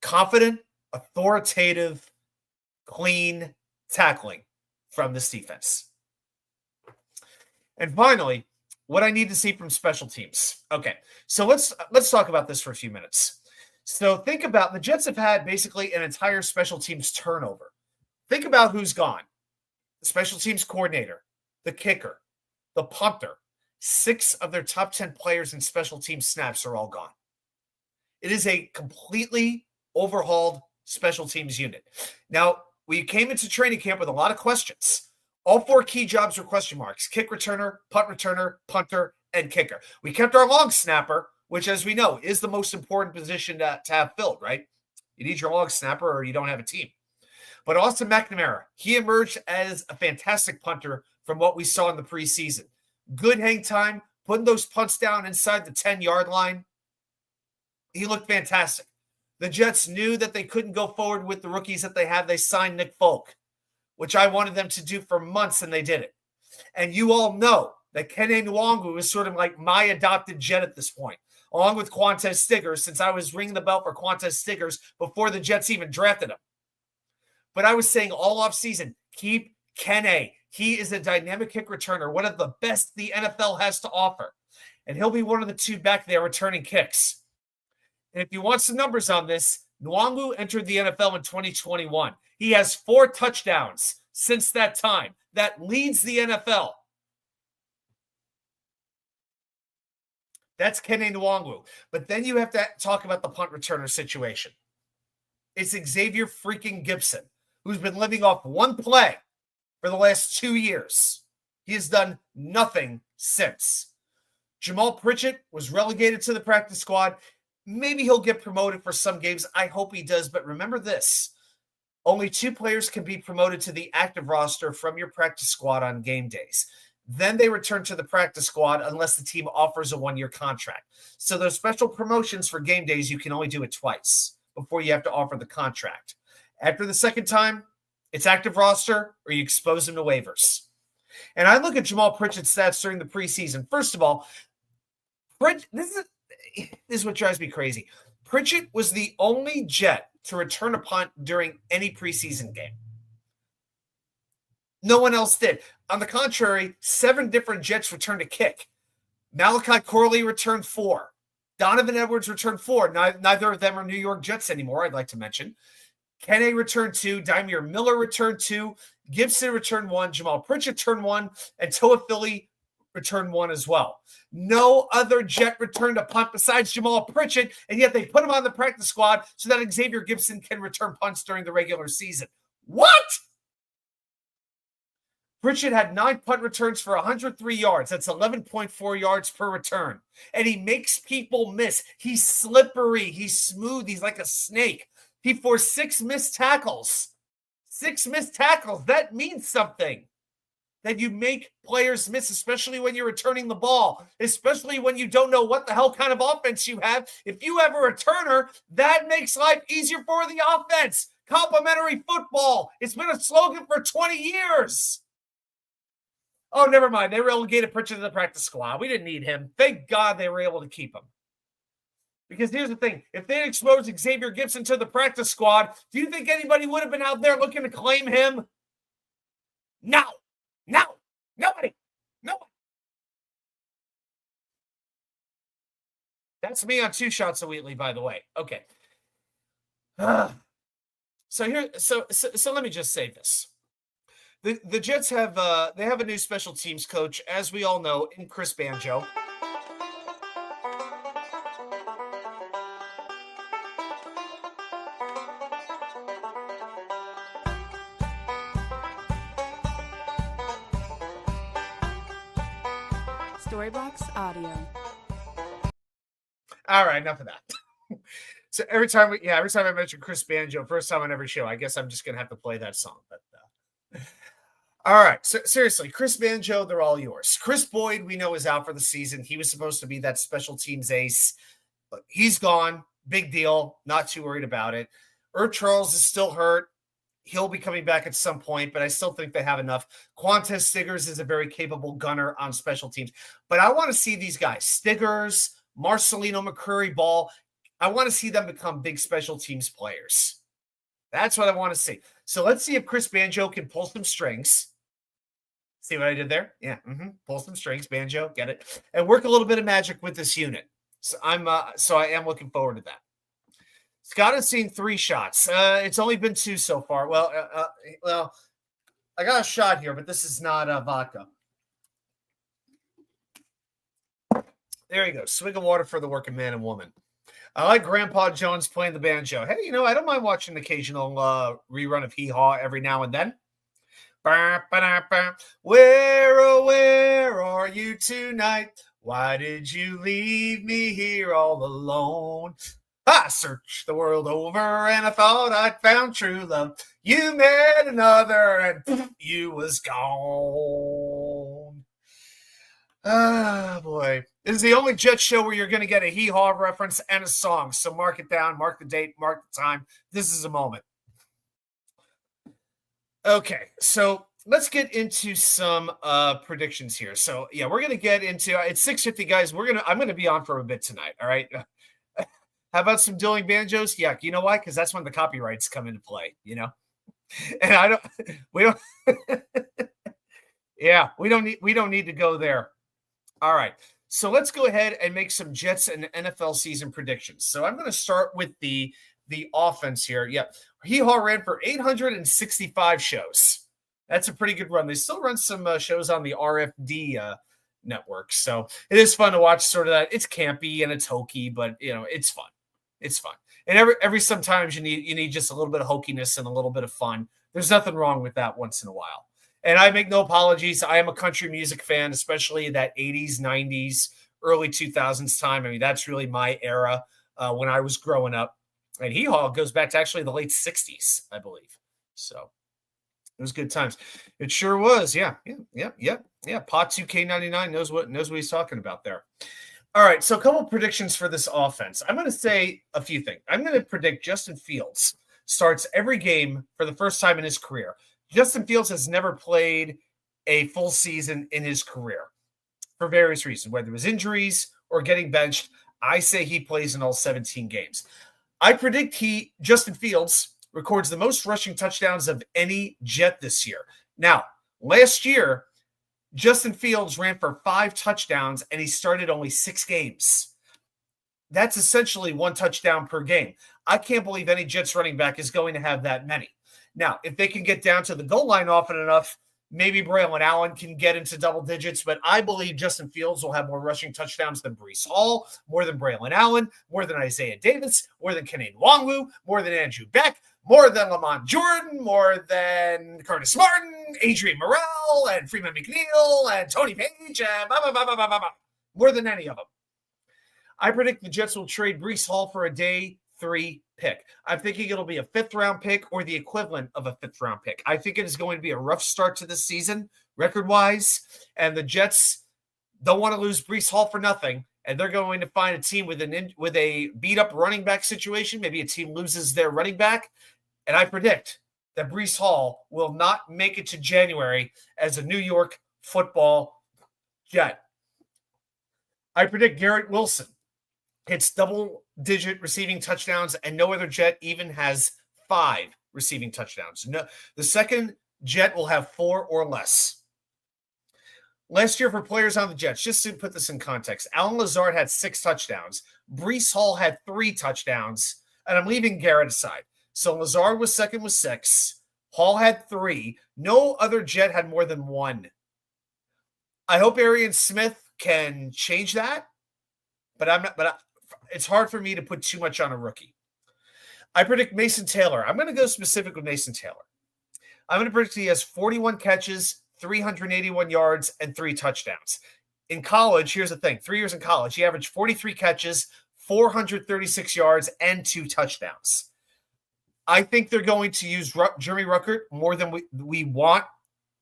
confident, authoritative, clean tackling from this defense. And finally, what I need to see from special teams. Okay, so let's talk about this for a few minutes. So think about the Jets have had basically an entire special teams turnover. Think about who's gone. The special teams coordinator, the kicker, the punter. 6 of their top 10 players in special team snaps are all gone. It is a completely overhauled special teams unit. Now, we came into training camp with a lot of questions. All 4 key jobs were question marks: kick returner, punt returner, punter, and kicker. We kept our long snapper, which, as we know, is the most important position to have filled, right? You need your long snapper or you don't have a team. But Austin McNamara, he emerged as a fantastic punter from what we saw in the preseason. Good hang time, putting those punts down inside the 10-yard line. He looked fantastic. The Jets knew that they couldn't go forward with the rookies that they had. They signed Nick Folk, which I wanted them to do for months, and they did it. And you all know that Kene Nwangu is sort of like my adopted Jet at this point, along with Quantez Stiggers, since I was ringing the bell for Quantez Stiggers before the Jets even drafted him. But I was saying all offseason, keep Kene. He is a dynamic kick returner, one of the best the NFL has to offer. And he'll be one of the 2 back there returning kicks. And if you want some numbers on this, Nwangu entered the NFL in 2021. He has 4 touchdowns since that time. That leads the NFL. That's Kene Nwangu. But then you have to talk about the punt returner situation. It's Xavier freaking Gibson, who's been living off one play for the last 2 years. He has done nothing since. Jamal Pritchett was relegated to the practice squad. Maybe he'll get promoted for some games. I hope he does. But remember this. Only 2 players can be promoted to the active roster from your practice squad on game days. Then they return to the practice squad unless the team offers a 1-year contract. So those special promotions for game days, you can only do it twice before you have to offer the contract. After the second time, it's active roster or you expose them to waivers. And I look at Jamal Pritchett's stats during the preseason. First of all, this is what drives me crazy. Pritchett was the only Jet to return a punt during any preseason game. No one else did. On the contrary, 7 different Jets returned a kick. Malachi Corley returned 4. Donovan Edwards returned 4. Neither of them are New York Jets anymore, I'd like to mention. Kene returned 2. Dymere Miller returned 2. Gibson returned 1. Jamal Pritchett returned 1. And Toa Philly returned 1 as well. No other Jet returned a punt besides Jamal Pritchett, and yet they put him on the practice squad so that Xavier Gibson can return punts during the regular season. What? Pritchett had 9 punt returns for 103 yards. That's 11.4 yards per return. And he makes people miss. He's slippery. He's smooth. He's like a snake. He forced 6 missed tackles. 6 missed tackles. That means something. that you make players miss, especially when you're returning the ball, especially when you don't know what the hell kind of offense you have. If you have a returner, that makes life easier for the offense. Complimentary football. It's been a slogan for 20 years. Oh, never mind. They relegated Pritchard to the practice squad. We didn't need him. Thank God they were able to keep him. Because here's the thing. If they had exposed Xavier Gibson to the practice squad, do you think anybody would have been out there looking to claim him? No. Nobody. That's me on 2 shots of Wheatley, by the way. Okay. So let me just say this. The Jets have they have a new special teams coach, as we all know, in Chris Banjo. Storybox Audio. All right, enough of that. So every time I mention Chris Banjo, first time on every show, I guess I'm just gonna have to play that song. But all right, so seriously, Chris Banjo, they're all yours. Chris Boyd, we know, is out for the season. He was supposed to be that special teams ace, but he's gone. Big deal. Not too worried about it. Charles is still hurt. He'll be coming back at some point, but I still think they have enough. Quantez Stiggers is a very capable gunner on special teams. But I want to see these guys, Stiggers, Marcelino, McCurry, Ball. I want to see them become big special teams players. That's what I want to see. So let's see if Chris Banjo can pull some strings. See what I did there? Yeah. Pull some strings, Banjo. Get it? And work a little bit of magic with this unit. So I am looking forward to that. Scott has seen 3 shots. It's only been 2 so far. Well, I got a shot here, but this is not vodka. There you go. Swig of water for the working man and woman. I like Grandpa Jones playing the banjo. Hey, I don't mind watching an occasional rerun of Hee Haw every now and then. Where, oh, where are you tonight? Why did you leave me here all alone? I searched the world over and I thought I'd found true love. You met another and you was gone. Ah, boy. This is the only Jet show where you're going to get a Hee Haw reference and a song. So mark it down, mark the date, mark the time. This is a moment. Okay, so let's get into some predictions here. So, yeah, we're going to get into it's 6:50, guys. I'm going to be on for a bit tonight, all right? How about some dueling banjos? Yeah, you know why? Because that's when the copyrights come into play, And we don't need to go there. All right. So let's go ahead and make some Jets and NFL season predictions. So I'm going to start with the offense here. Yeah. Hee Haw ran for 865 shows. That's a pretty good run. They still run some shows on the RFD network. So it is fun to watch sort of that. It's campy and it's hokey, but it's fun. It's fun. And every sometimes you need just a little bit of hokiness and a little bit of fun. There's nothing wrong with that once in a while. And I make no apologies. I am a country music fan, especially that 80s, 90s, early 2000s time. I mean, that's really my era when I was growing up. And Hee Haw goes back to actually the late 60s, I believe. So it was good times. It sure was. Yeah. Pot 2K99 knows what he's talking about there. All right, so a couple of predictions for this offense. I'm going to say a few things. I'm going to predict Justin Fields starts every game for the first time in his career. Justin Fields has never played a full season in his career for various reasons, whether it was injuries or getting benched. I say he plays in all 17 games. I predict Justin Fields records the most rushing touchdowns of any Jet this year. Now, last year, Justin Fields ran for 5 touchdowns, and he started only 6 games. That's essentially 1 touchdown per game. I can't believe any Jets running back is going to have that many. Now, if they can get down to the goal line often enough, maybe Braylon Allen can get into double digits, but I believe Justin Fields will have more rushing touchdowns than Breece Hall, more than Braylon Allen, more than Isaiah Davis, more than Kenny Nwangwu, more than Andrew Beck, more than Lamont Jordan, more than Curtis Martin, Adrian Morrell, and Freeman McNeil, and Tony Page, and more than any of them. I predict the Jets will trade Breece Hall for a day 3 pick. I'm thinking it'll be a 5th-round pick or the equivalent of a 5th-round pick. I think it is going to be a rough start to the season, record-wise, and the Jets don't want to lose Breece Hall for nothing, and they're going to find a team with a beat-up running back situation. Maybe a team loses their running back, and I predict that Breece Hall will not make it to January as a New York Football Jet. I predict Garrett Wilson hits double-digit receiving touchdowns, and no other Jet even has 5 receiving touchdowns. No, the second Jet will have 4 or less. Last year for players on the Jets, just to put this in context, Allen Lazard had 6 touchdowns. Breece Hall had 3 touchdowns, and I'm leaving Garrett aside. So Lazard was second with 6. Hall had 3. No other Jet had more than 1. I hope Arian Smith can change that, but it's hard for me to put too much on a rookie. I predict Mason Taylor. I'm going to go specific with Mason Taylor. I'm going to predict he has 41 catches, 381 yards, and 3 touchdowns. In college, here's the thing. 3 years in college, he averaged 43 catches, 436 yards, and 2 touchdowns. I think they're going to use Jeremy Ruckert more than we want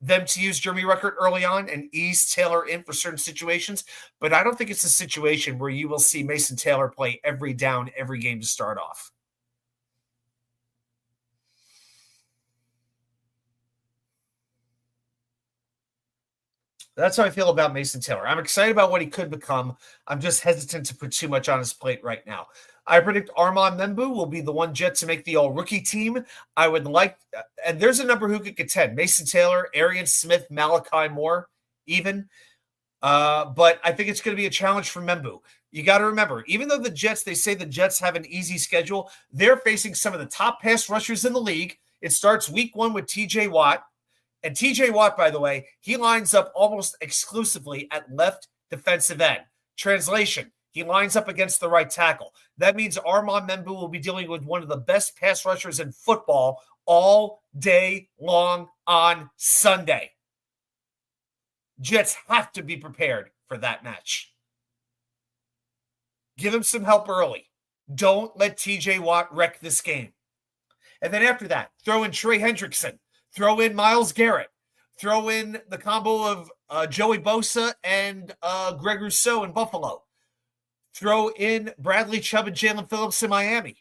them to use Jeremy Ruckert early on and ease Taylor in for certain situations. But I don't think it's a situation where you will see Mason Taylor play every down, every game to start off. That's how I feel about Mason Taylor. I'm excited about what he could become. I'm just hesitant to put too much on his plate right now. I predict Armand Membu will be the one Jet to make the all-rookie team. I would like – and there's a number who could contend. Mason Taylor, Arian Smith, Malachi Moore even. But I think it's going to be a challenge for Membu. You got to remember, even though the Jets, they say the Jets have an easy schedule, they're facing some of the top pass rushers in the league. It starts week 1 with TJ Watt. And TJ Watt, by the way, he lines up almost exclusively at left defensive end. Translation, he lines up against the right tackle. That means Armand Membu will be dealing with one of the best pass rushers in football all day long on Sunday. Jets have to be prepared for that match. Give him some help early. Don't let TJ Watt wreck this game. And then after that, throw in Trey Hendrickson. Throw in Myles Garrett. Throw in the combo of Joey Bosa and Greg Rousseau in Buffalo. Throw in Bradley Chubb and Jalen Phillips in Miami.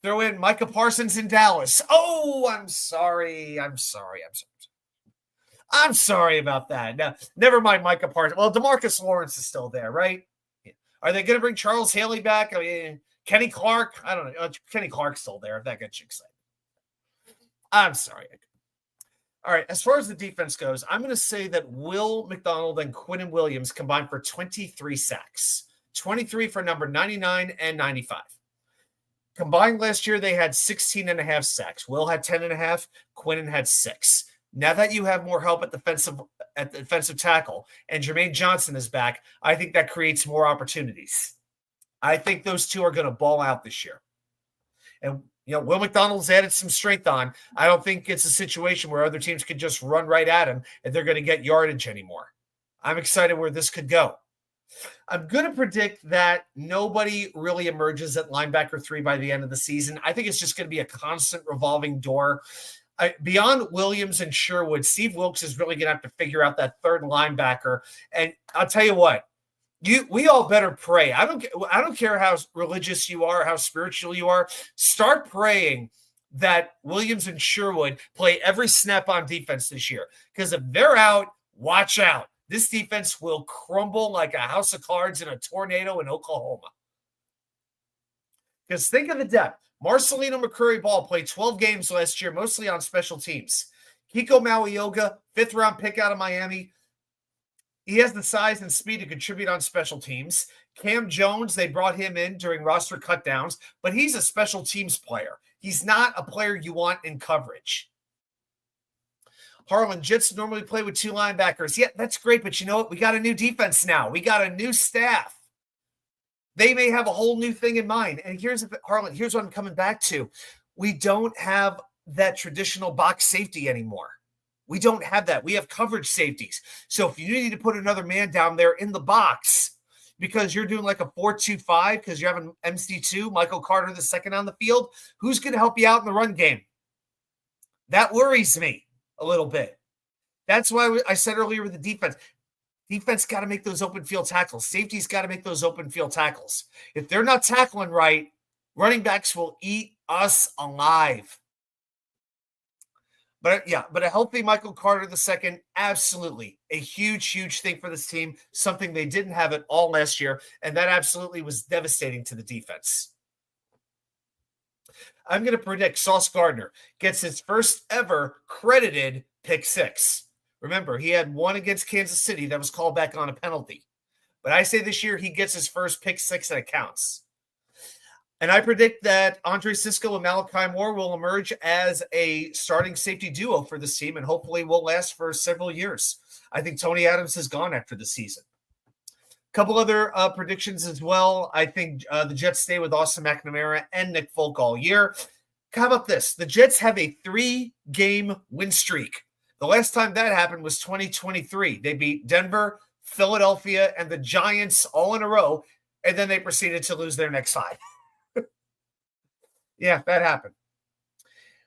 Throw in Micah Parsons in Dallas. Oh, I'm sorry about that. Now, never mind Micah Parsons. Well, DeMarcus Lawrence is still there, right? Are they going to bring Charles Haley back? I mean, Kenny Clark? I don't know. Kenny Clark's still there, if that gets you excited. I'm sorry. All right, as far as the defense goes, I'm going to say that Will McDonald and Quinnen Williams combined for 23 sacks. 23 for number 99 and 95. Combined last year, they had 16 and a half sacks. Will had 10 and a half. Quinnen had 6. Now that you have more help at the defensive tackle and Jermaine Johnson is back, I think that creates more opportunities. I think those two are going to ball out this year. And Will McDonald's added some strength on. I don't think it's a situation where other teams could just run right at him and they're going to get yardage anymore. I'm excited where this could go. I'm going to predict that nobody really emerges at linebacker 3 by the end of the season. I think it's just going to be a constant revolving door. Beyond Williams and Sherwood, Steve Wilks is really going to have to figure out that third linebacker. And I'll tell you what, we all better pray. I don't care how religious you are, how spiritual you are. Start praying that Williams and Sherwood play every snap on defense this year. Because if they're out, watch out. This defense will crumble like a house of cards in a tornado in Oklahoma. Because think of the depth. Marcelino McCurry-Ball played 12 games last year, mostly on special teams. Kiko Mauioga, 5th-round pick out of Miami. He has the size and speed to contribute on special teams. Cam Jones, they brought him in during roster cutdowns, but he's a special teams player. He's not a player you want in coverage. Harlan, Jets normally play with 2 linebackers. Yeah, that's great, but you know what? We got a new defense now. We got a new staff. They may have a whole new thing in mind. And here's what I'm coming back to. We don't have that traditional box safety anymore. We don't have that. We have coverage safeties. So if you need to put another man down there in the box, because you're doing like a 4-2-5 because you have an MC2, Michael Carter the second on the field, who's going to help you out in the run game? That worries me a little bit. That's why I said earlier with the defense. Defense got to make those open field tackles. Safety's got to make those open field tackles. If they're not tackling right, running backs will eat us alive. But a healthy Michael Carter II, absolutely a huge, huge thing for this team, something they didn't have at all last year, and that absolutely was devastating to the defense. I'm going to predict Sauce Gardner gets his first ever credited pick six. Remember, he had one against Kansas City that was called back on a penalty. But I say this year he gets his first pick six and it counts. And I predict that Andre Sisco and Malachi Moore will emerge as a starting safety duo for this team and hopefully will last for several years. I think Tony Adams is gone after the season. A couple other predictions as well. I think the Jets stay with Austin McNamara and Nick Folk all year. How about this? The Jets have a 3-game win streak. The last time that happened was 2023. They beat Denver, Philadelphia, and the Giants all in a row, and then they proceeded to lose their next 5. Yeah, that happened.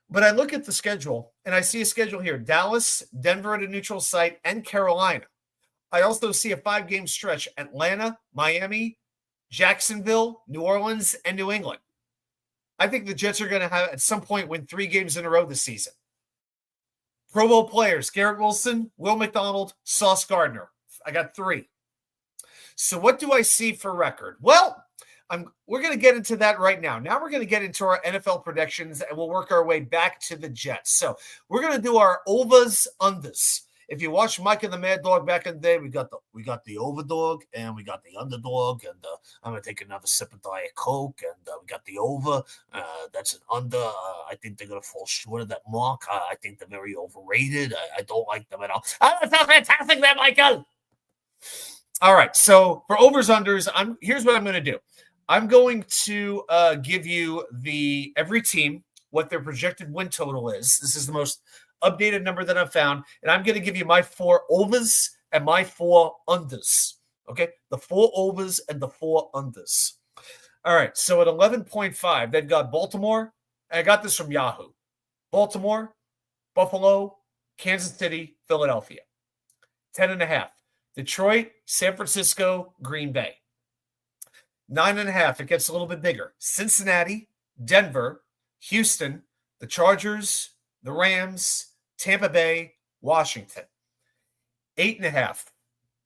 But I look at the schedule, and I see a schedule here. Dallas, Denver at a neutral site, and Carolina. I also see a 5-game stretch. Atlanta, Miami, Jacksonville, New Orleans, and New England. I think the Jets are going to have, at some point, win 3 games in a row this season. Pro Bowl players, Garrett Wilson, Will McDonald, Sauce Gardner. I got 3. So what do I see for record? Well, we're going to get into that right now. Now we're going to get into our NFL predictions, and we'll work our way back to the Jets. So we're going to do our overs, unders. If you watch Mike and the Mad Dog back in the day, we got the overdog and we got the underdog, and I'm going to take another sip of Diet Coke, and we got the over. That's an under. I think they're going to fall short of that mark. I think they're very overrated. I don't like them at all. Oh, that's so fantastic there, Michael. All right, so for overs, unders, here's what I'm going to do. I'm going to give you every team, what their projected win total is. This is the most updated number that I've found. And I'm going to give you my 4 overs and my 4 unders. Okay? The 4 overs and the 4 unders. All right. So at 11.5, they've got Baltimore. I got this from Yahoo. Baltimore, Buffalo, Kansas City, Philadelphia. 10.5. Detroit, San Francisco, Green Bay. 9.5, it gets a little bit bigger. Cincinnati, Denver, Houston, the Chargers, the Rams, Tampa Bay, Washington. 8.5,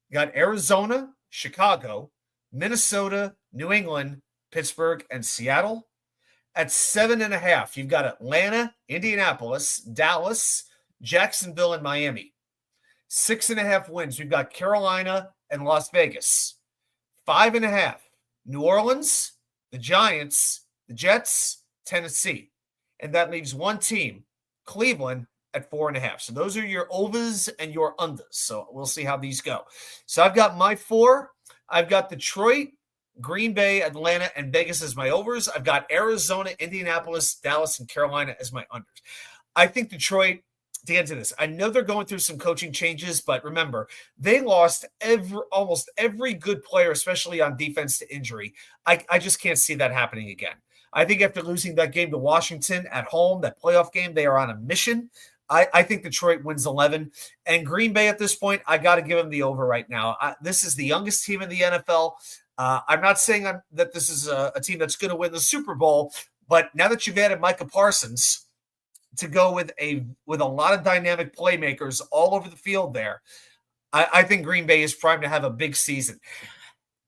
you got Arizona, Chicago, Minnesota, New England, Pittsburgh, and Seattle. At 7.5, you've got Atlanta, Indianapolis, Dallas, Jacksonville, and Miami. 6.5 wins, we've got Carolina and Las Vegas. 5.5, New Orleans, the Giants, the Jets, Tennessee. And that leaves one team, Cleveland, at 4.5. So those are your overs and your unders. So we'll see how these go. So I've got my 4. I've got Detroit, Green Bay, Atlanta, and Vegas as my overs. I've got Arizona, Indianapolis, Dallas, and Carolina as my unders. I think Detroit, to get into this, I know they're going through some coaching changes, but remember, they lost almost every good player, especially on defense, to injury. I just can't see that happening again. I think after losing that game to Washington at home, that playoff game, they are on a mission. I think Detroit wins 11. And Green Bay at this point, I got to give them the over right now. This is the youngest team in the NFL. I'm not saying that this is a team that's going to win the Super Bowl, but now that you've added Micah Parsons to go with a lot of dynamic playmakers all over the field there, I think Green Bay is primed to have a big season.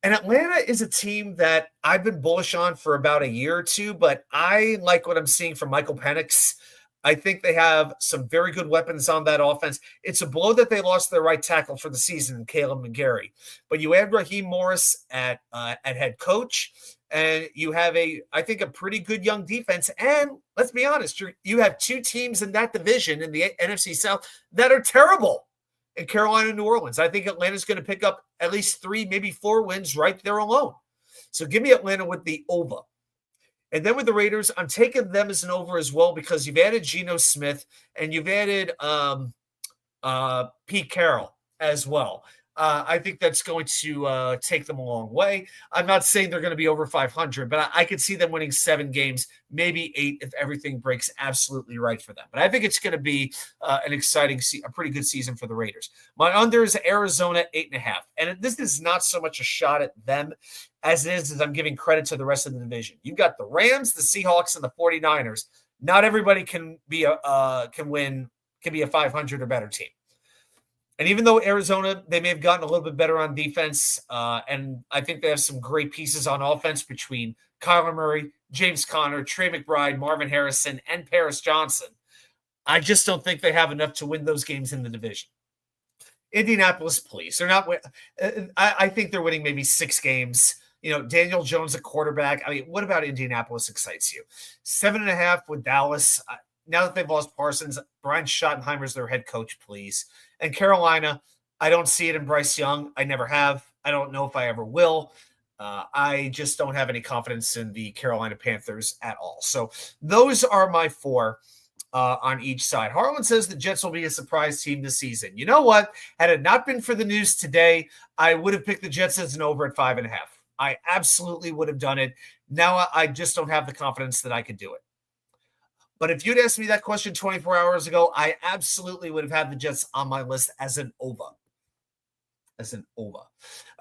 And Atlanta is a team that I've been bullish on for about a year or two, but I like what I'm seeing from Michael Penix. I think they have some very good weapons on that offense. It's a blow that they lost their right tackle for the season, Caleb McGarry. But you add Raheem Morris at head coach, and you have I think a pretty good young defense. And let's be honest, you have 2 teams in that division in the NFC South that are terrible. In Carolina and New Orleans. I think Atlanta's going to pick up at least 3, maybe 4 wins right there alone. So give me Atlanta with the over. And then with the Raiders, I'm taking them as an over as well because you've added Geno Smith and you've added Pete Carroll as well. I think that's going to take them a long way. I'm not saying they're going to be over 500, but I could see them winning 7 games, maybe 8 if everything breaks absolutely right for them. But I think it's going to be an exciting, a pretty good season for the Raiders. My under is Arizona 8.5, and this is not so much a shot at them as it is I'm giving credit to the rest of the division. You've got the Rams, the Seahawks, and the 49ers. Not everybody can be a 500 or better team. And even though Arizona, they may have gotten a little bit better on defense, and I think they have some great pieces on offense between Kyler Murray, James Conner, Trey McBride, Marvin Harrison, and Paris Johnson. I just don't think they have enough to win those games in the division. Indianapolis, please. They're not. I think they're winning maybe 6 games. Daniel Jones, a quarterback. I mean, what about Indianapolis excites you? 7.5 with Dallas. Now that they've lost Parsons, Brian Schottenheimer's their head coach, please. And Carolina, I don't see it in Bryce Young. I never have. I don't know if I ever will. I just don't have any confidence in the Carolina Panthers at all. So those are my 4 on each side. Harlan says the Jets will be a surprise team this season. You know what? Had it not been for the news today, I would have picked the Jets as an over at 5.5. I absolutely would have done it. Now I just don't have the confidence that I could do it. But if you'd asked me that question 24 hours ago, I absolutely would have had the Jets on my list as an over. All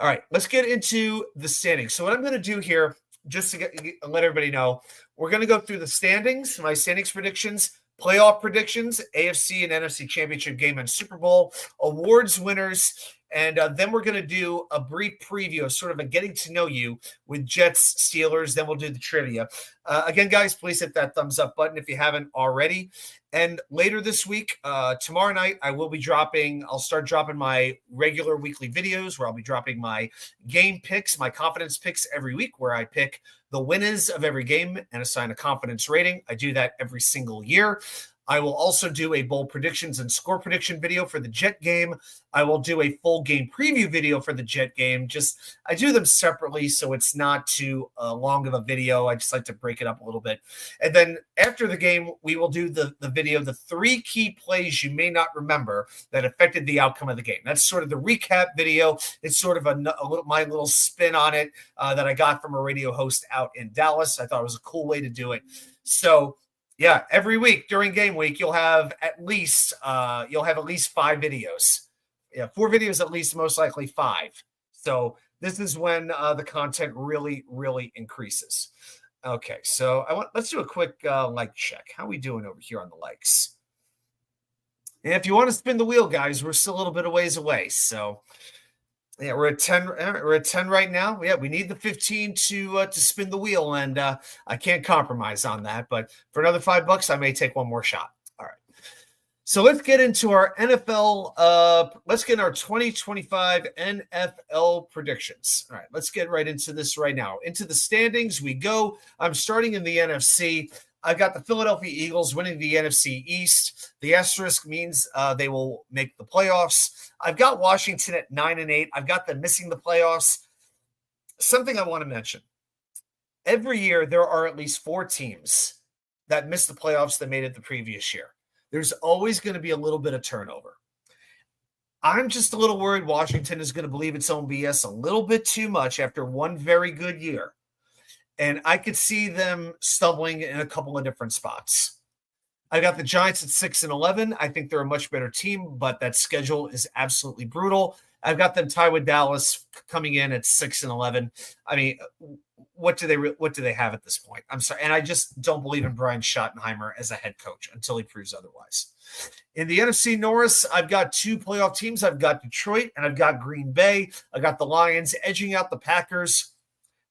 right, let's get into the standings. So what I'm going to do here, just to let everybody know, we're going to go through the standings, my standings predictions, playoff predictions, AFC and NFC championship game and Super Bowl, awards winners, and then we're going to do a brief preview, sort of a getting to know you with Jets, Steelers. Then we'll do the trivia. Again, guys, please hit that thumbs up button if you haven't already. And later this week, tomorrow night, I'll start dropping my regular weekly videos where I'll be dropping my game picks, my confidence picks every week, where I pick the winners of every game and assign a confidence rating. I do that every single year. I will also do a bold predictions and score prediction video for the Jet game. I will do a full game preview video for the Jet game. I do them separately so it's not too long of a video. I just like to break it up a little bit. And then after the game, we will do the video, the 3 key plays you may not remember that affected the outcome of the game. That's sort of the recap video. It's sort of my little spin on it that I got from a radio host out in Dallas. I thought it was a cool way to do it. So yeah, every week during game week, you'll have at least 5 videos. Yeah, 4 videos at least, most likely 5. So this is when the content really, really increases. Okay, so let's do a quick like check. How are we doing over here on the likes? And if you want to spin the wheel, guys, we're still a little bit of ways away. So yeah, we're at 10. We're at 10 right now. Yeah, we need the 15 to spin the wheel, and I can't compromise on that. But for another $5, I may take one more shot. All right. So let's get into our NFL. Let's get our 2025 NFL predictions. All right, let's get right into this right now. Into the standings we go. I'm starting in the NFC. I've got the Philadelphia Eagles winning the NFC East. The asterisk means they will make the playoffs. I've got Washington at 9-8. I've got them missing the playoffs. Something I want to mention. Every year, there are at least 4 teams that missed the playoffs that made it the previous year. There's always going to be a little bit of turnover. I'm just a little worried Washington is going to believe its own BS a little bit too much after one very good year. And I could see them stumbling in a couple of different spots. I got the Giants at 6-11. I think they're a much better team, but that schedule is absolutely brutal. I've got them tied with Dallas coming in at 6-11. I mean, what do they have at this point? I'm sorry. And I just don't believe in Brian Schottenheimer as a head coach until he proves otherwise. In the NFC North, I've got 2 playoff teams. I've got Detroit and I've got Green Bay. I got the Lions edging out the Packers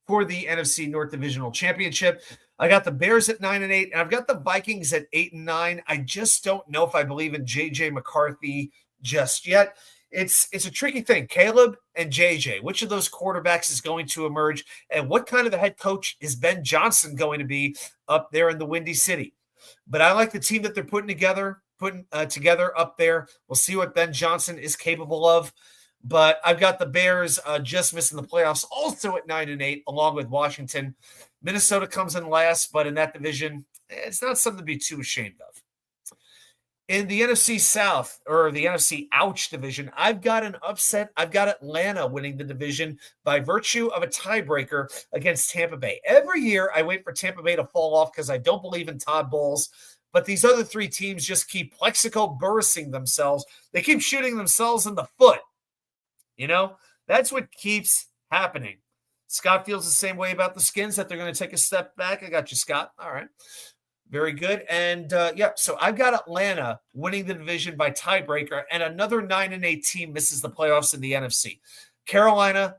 for the NFC North Divisional Championship. I got the Bears at 9-8, and I've got the Vikings at 8-9. I just don't know if I believe in J.J. McCarthy just yet. It's a tricky thing. Caleb and J.J., which of those quarterbacks is going to emerge, and what kind of a head coach is Ben Johnson going to be up there in the Windy City? But I like the team that they're putting together up there. We'll see what Ben Johnson is capable of. But I've got the Bears just missing the playoffs, also at 9-8, along with Washington. Minnesota comes in last, but in that division, it's not something to be too ashamed of. In the NFC South, or the NFC Ouch division, I've got an upset. I've got Atlanta winning the division by virtue of a tiebreaker against Tampa Bay. Every year, I wait for Tampa Bay to fall off because I don't believe in Todd Bowles. But these other three teams just keep plexico burrowing themselves. They keep shooting themselves in the foot. That's what keeps happening. Scott feels the same way about the Skins, that they're going to take a step back. I got you, Scott. All right. Very good. And so I've got Atlanta winning the division by tiebreaker, and another 9-8 team misses the playoffs in the NFC. Carolina,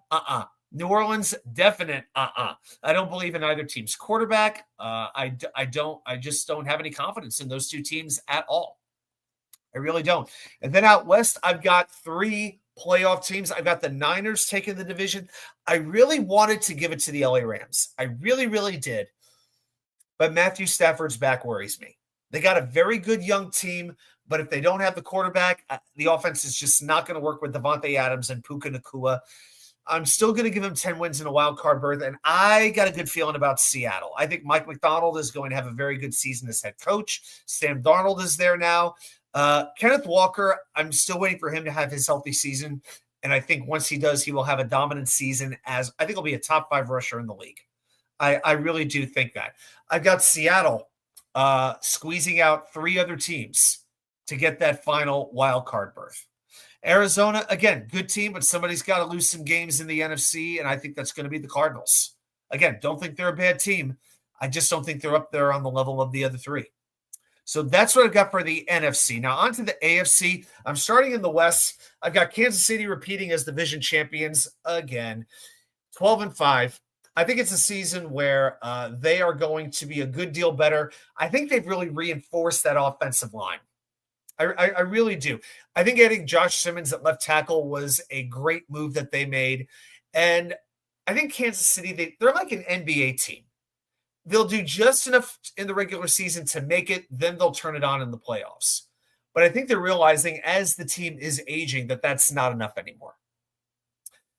New Orleans, definite, I don't believe in either team's quarterback. I just don't have any confidence in those two teams at all. I really don't. And then out west, I've got three playoff teams. I've got the Niners taking the division. I really wanted to give it to the LA Rams. I really, really did. But Matthew Stafford's back worries me. They got a very good young team, but if they don't have the quarterback, the offense is just not going to work with Devontae Adams and Puka Nacua. I'm still going to give him 10 wins in a wild card berth, and I got a good feeling about Seattle. I think Mike McDonald is going to have a very good season as head coach. Sam Darnold is there now. Kenneth Walker, I'm still waiting for him to have his healthy season, and I think once he does, he will have a dominant season. As I think he'll be a top 5 rusher in the league. I really do think that. I've got Seattle squeezing out 3 other teams to get that final wild card berth. Arizona, again, good team, but somebody's got to lose some games in the NFC, and I think that's going to be the Cardinals. Again, don't think they're a bad team. I just don't think they're up there on the level of the other 3. So that's what I've got for the NFC. Now on to the AFC. I'm starting in the West. I've got Kansas City repeating as division champions again, 12-5. I think it's a season where they are going to be a good deal better. I think they've really reinforced that offensive line. I really do. I think adding Josh Simmons at left tackle was a great move that they made. And I think Kansas City, they're like an NBA team. They'll do just enough in the regular season to make it, then they'll turn it on in the playoffs. But I think they're realizing as the team is aging that that's not enough anymore.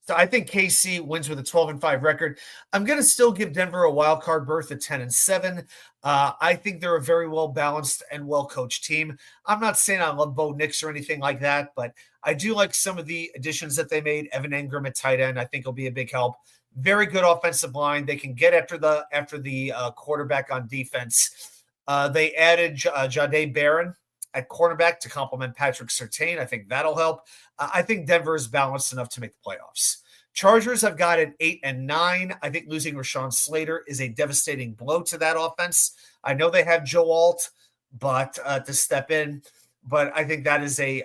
So I think KC wins with a 12-5 record. I'm going to still give Denver a wild card berth at 10-7. I think they're a very well-balanced and well-coached team. I'm not saying I love Bo Nix or anything like that, but I do like some of the additions that they made. Evan Engram at tight end, I think will be a big help. Very good offensive line. They can get after the quarterback on defense. They added Jahdae Barron at cornerback to complement Patrick Surtain. I think that'll help. I think Denver is balanced enough to make the playoffs. Chargers, I've got at 8-9. I think losing Rashawn Slater is a devastating blow to that offense. I know they have Joe Alt, but to step in, but I think that is a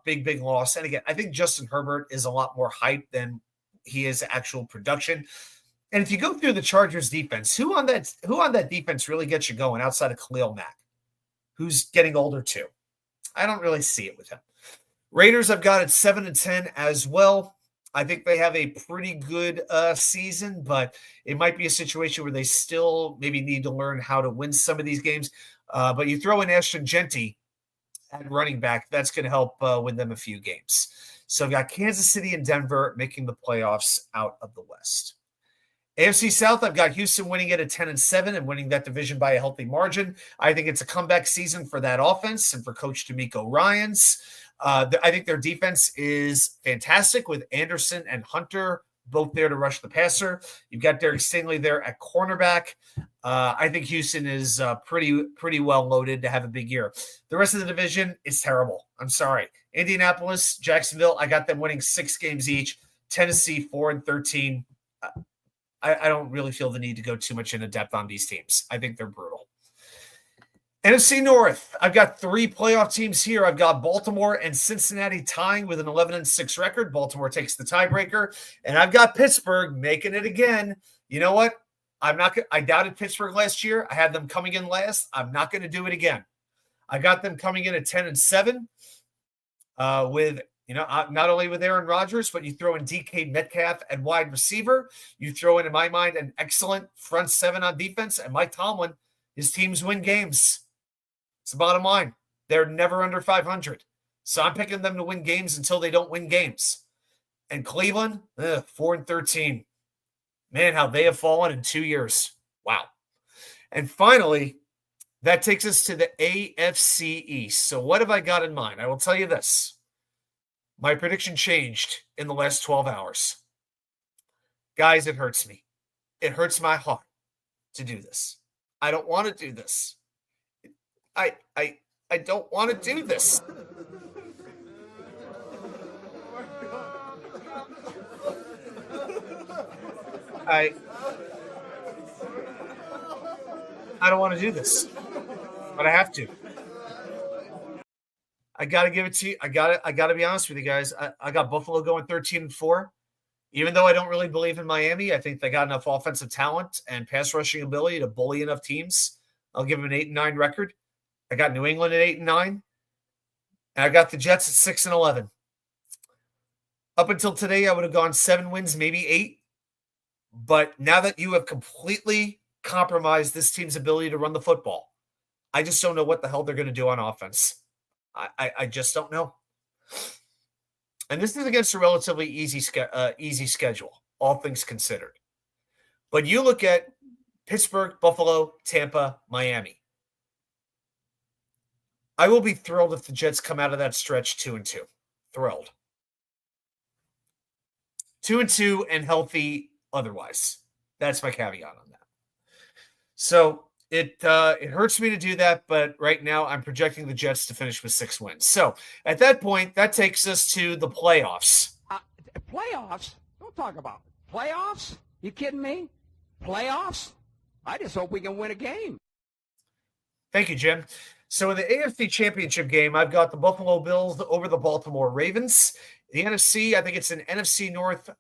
big, big loss. And again, I think Justin Herbert is a lot more hype than he is actual production. And if you go through the Chargers defense, who on that defense really gets you going outside of Khalil Mack, who's getting older too? I don't really see it with him. Raiders, I've got at 7-10 as well. I think they have a pretty good season, but it might be a situation where they still maybe need to learn how to win some of these games. But you throw in Ashton Genty at running back, that's going to help win them a few games. So I've got Kansas City and Denver making the playoffs out of the West. AFC South, I've got Houston winning it at 10-7 and winning that division by a healthy margin. I think it's a comeback season for that offense and for Coach DeMeco Ryans. I think their defense is fantastic with Anderson and Hunter both there to rush the passer. You've got Derek Stingley there at cornerback. I think Houston is pretty well loaded to have a big year. The rest of the division is terrible. I'm sorry. Indianapolis, Jacksonville, I got them winning 6 games each. Tennessee, 4-13. I don't really feel the need to go too much into depth on these teams. I think they're brutal. NFC North, I've got 3 playoff teams here. I've got Baltimore and Cincinnati tying with an 11-6 record. Baltimore takes the tiebreaker. And I've got Pittsburgh making it again. You know what? I doubted Pittsburgh last year. I had them coming in last. I'm not going to do it again. I got them coming in at 10-7 with, not only with Aaron Rodgers, but you throw in DK Metcalf and wide receiver. You throw in my mind, an excellent front 7 on defense. And Mike Tomlin, his teams win games. It's the bottom line. They're never under 500. So I'm picking them to win games until they don't win games. And Cleveland, 4-13. Man, how they have fallen in 2 years. Wow. And finally, That takes us to the AFC East. So what have I got in mind? I will tell you this. My prediction changed in the last 12 hours. Guys, it hurts me. It hurts my heart to do this. I don't want to do this. I don't want to do this. I don't want to do this, but I have to. I got to give it to you. I got to be honest with you guys. I got Buffalo going 13-4. Even though I don't really believe in Miami, I think they got enough offensive talent and pass rushing ability to bully enough teams. I'll give them an 8-9 record. I got New England at 8-9. And I got the Jets at 6-11. Up until today, I would have gone 7 wins, maybe 8. But now that you have completely compromised this team's ability to run the football, I just don't know what the hell they're going to do on offense. I just don't know. And this is against a relatively easy schedule, all things considered. But you look at Pittsburgh, Buffalo, Tampa, Miami. I will be thrilled if the Jets come out of that stretch 2-2. Thrilled. 2-2 and healthy otherwise. That's my caveat on that. So it hurts me to do that, but right now I'm projecting the Jets to finish with 6 wins. So at that point, that takes us to the playoffs. Playoffs? Don't talk about playoffs. You kidding me? Playoffs? I just hope we can win a game. Thank you, Jim. So in the AFC Championship game, I've got the Buffalo Bills over the Baltimore Ravens. The NFC, I think it's an NFC North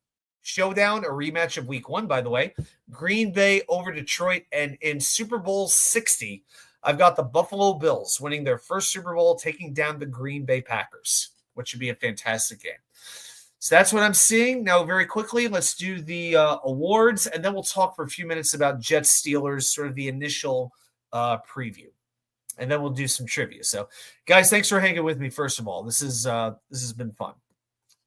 showdown, a rematch of week 1, by the way. Green Bay over Detroit. And in Super Bowl 60, I've got the Buffalo Bills winning their first Super Bowl, taking down the Green Bay Packers, which should be a fantastic game. So that's what I'm seeing. Now, very quickly, let's do the awards, and then we'll talk for a few minutes about Jets Steelers, sort of the initial preview. And then we'll do some trivia. So, guys, thanks for hanging with me, first of all. This has been fun.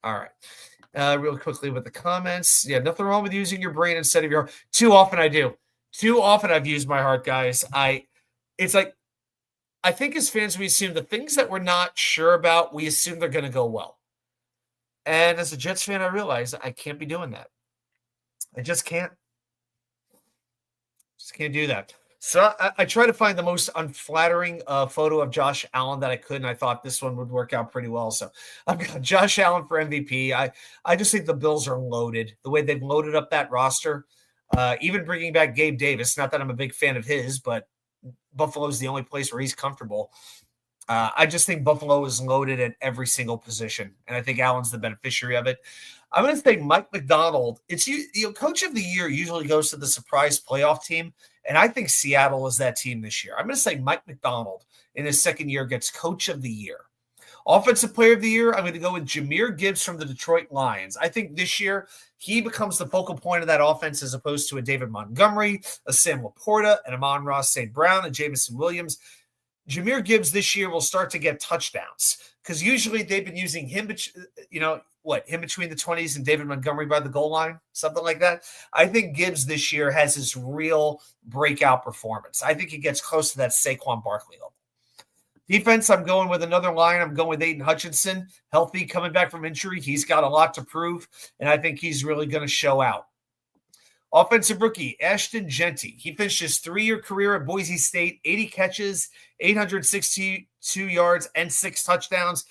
All right. Real quickly with the comments. Yeah, nothing wrong with using your brain instead of your heart. Too often I do. Too often I've used my heart, guys. It's like, I think as fans, we assume the things that we're not sure about, we assume they're going to go well. And as a Jets fan, I realize I can't be doing that. I just can't. Just can't do that. So I try to find the most unflattering photo of Josh Allen that I could, and I thought this one would work out pretty well. So I've got Josh Allen for MVP. I just think the Bills are loaded. The way they've loaded up that roster, even bringing back Gabe Davis, not that I'm a big fan of his, but Buffalo's the only place where he's comfortable. I just think Buffalo is loaded at every single position, and I think Allen's the beneficiary of it. I'm going to say Mike McDonald. It's Coach of the Year usually goes to the surprise playoff team, and I think Seattle is that team this year. I'm going to say Mike McDonald in his second year gets Coach of the Year. Offensive Player of the Year, I'm going to go with Jahmyr Gibbs from the Detroit Lions. I think this year he becomes the focal point of that offense as opposed to a David Montgomery, a Sam Laporta, an Amon-Ra St. Brown, a Jamison Williams. Jahmyr Gibbs this year will start to get touchdowns because usually they've been using him, him between the 20s and David Montgomery by the goal line, something like that. I think Gibbs this year has his real breakout performance. I think he gets close to that Saquon Barkley level. Defense, I'm going with another line. I'm going with Aiden Hutchinson, healthy, coming back from injury. He's got a lot to prove, and I think he's really going to show out. Offensive rookie, Ashton Genty. He finished his 3-year career at Boise State, 80 catches, 862 yards, and 6 touchdowns.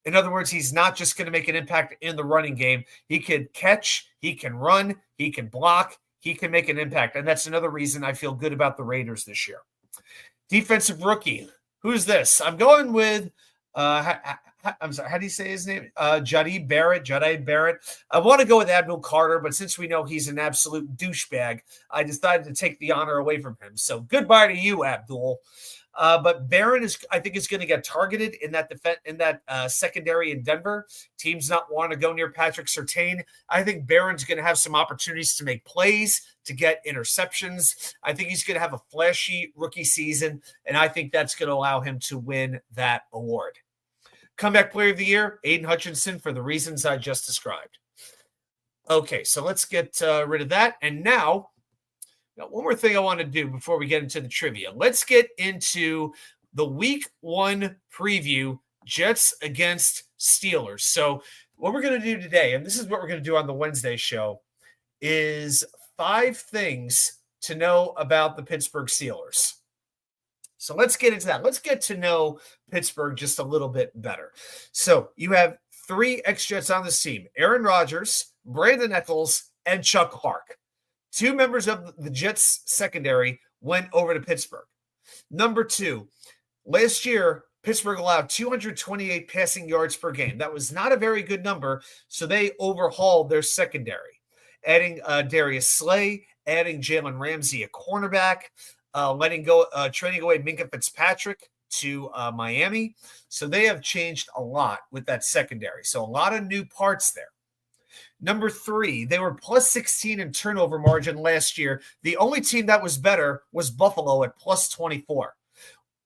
In other words, he's not just going to make an impact in the running game. He can catch, he can run, he can block, he can make an impact. And that's another reason I feel good about the Raiders this year. Defensive rookie. Who's this? I'm going with I'm sorry, how do you say his name? Jahdae Barrett. I want to go with Abdul Carter, but since we know he's an absolute douchebag, I decided to take the honor away from him. So goodbye to you, Abdul. But Barrett I think is going to get targeted in that secondary in Denver. Teams not want to go near Patrick Surtain. I think Barron's going to have some opportunities to make plays, to get interceptions. I think he's going to have a flashy rookie season, and I think that's going to allow him to win that award. Comeback Player of the Year, Aiden Hutchinson, for the reasons I just described. Okay, so let's get rid of that. And now Now, one more thing I want to do before we get into the trivia. Let's get into the week 1 preview, Jets against Steelers. So what we're going to do today, and this is what we're going to do on the Wednesday show, is 5 things to know about the Pittsburgh Steelers. So let's get into that. Let's get to know Pittsburgh just a little bit better. So you have 3 ex-Jets on this team: Aaron Rodgers, Brandon Eccles, and Chuck Clark. 2 members of the Jets secondary went over to Pittsburgh. Number 2, last year, Pittsburgh allowed 228 passing yards per game. That was not a very good number, so they overhauled their secondary, adding Darius Slay, adding Jalen Ramsey, a cornerback, trading away Minkah Fitzpatrick to Miami. So they have changed a lot with that secondary. So a lot of new parts there. Number 3, they were plus 16 in turnover margin last year. The only team that was better was Buffalo at plus 24.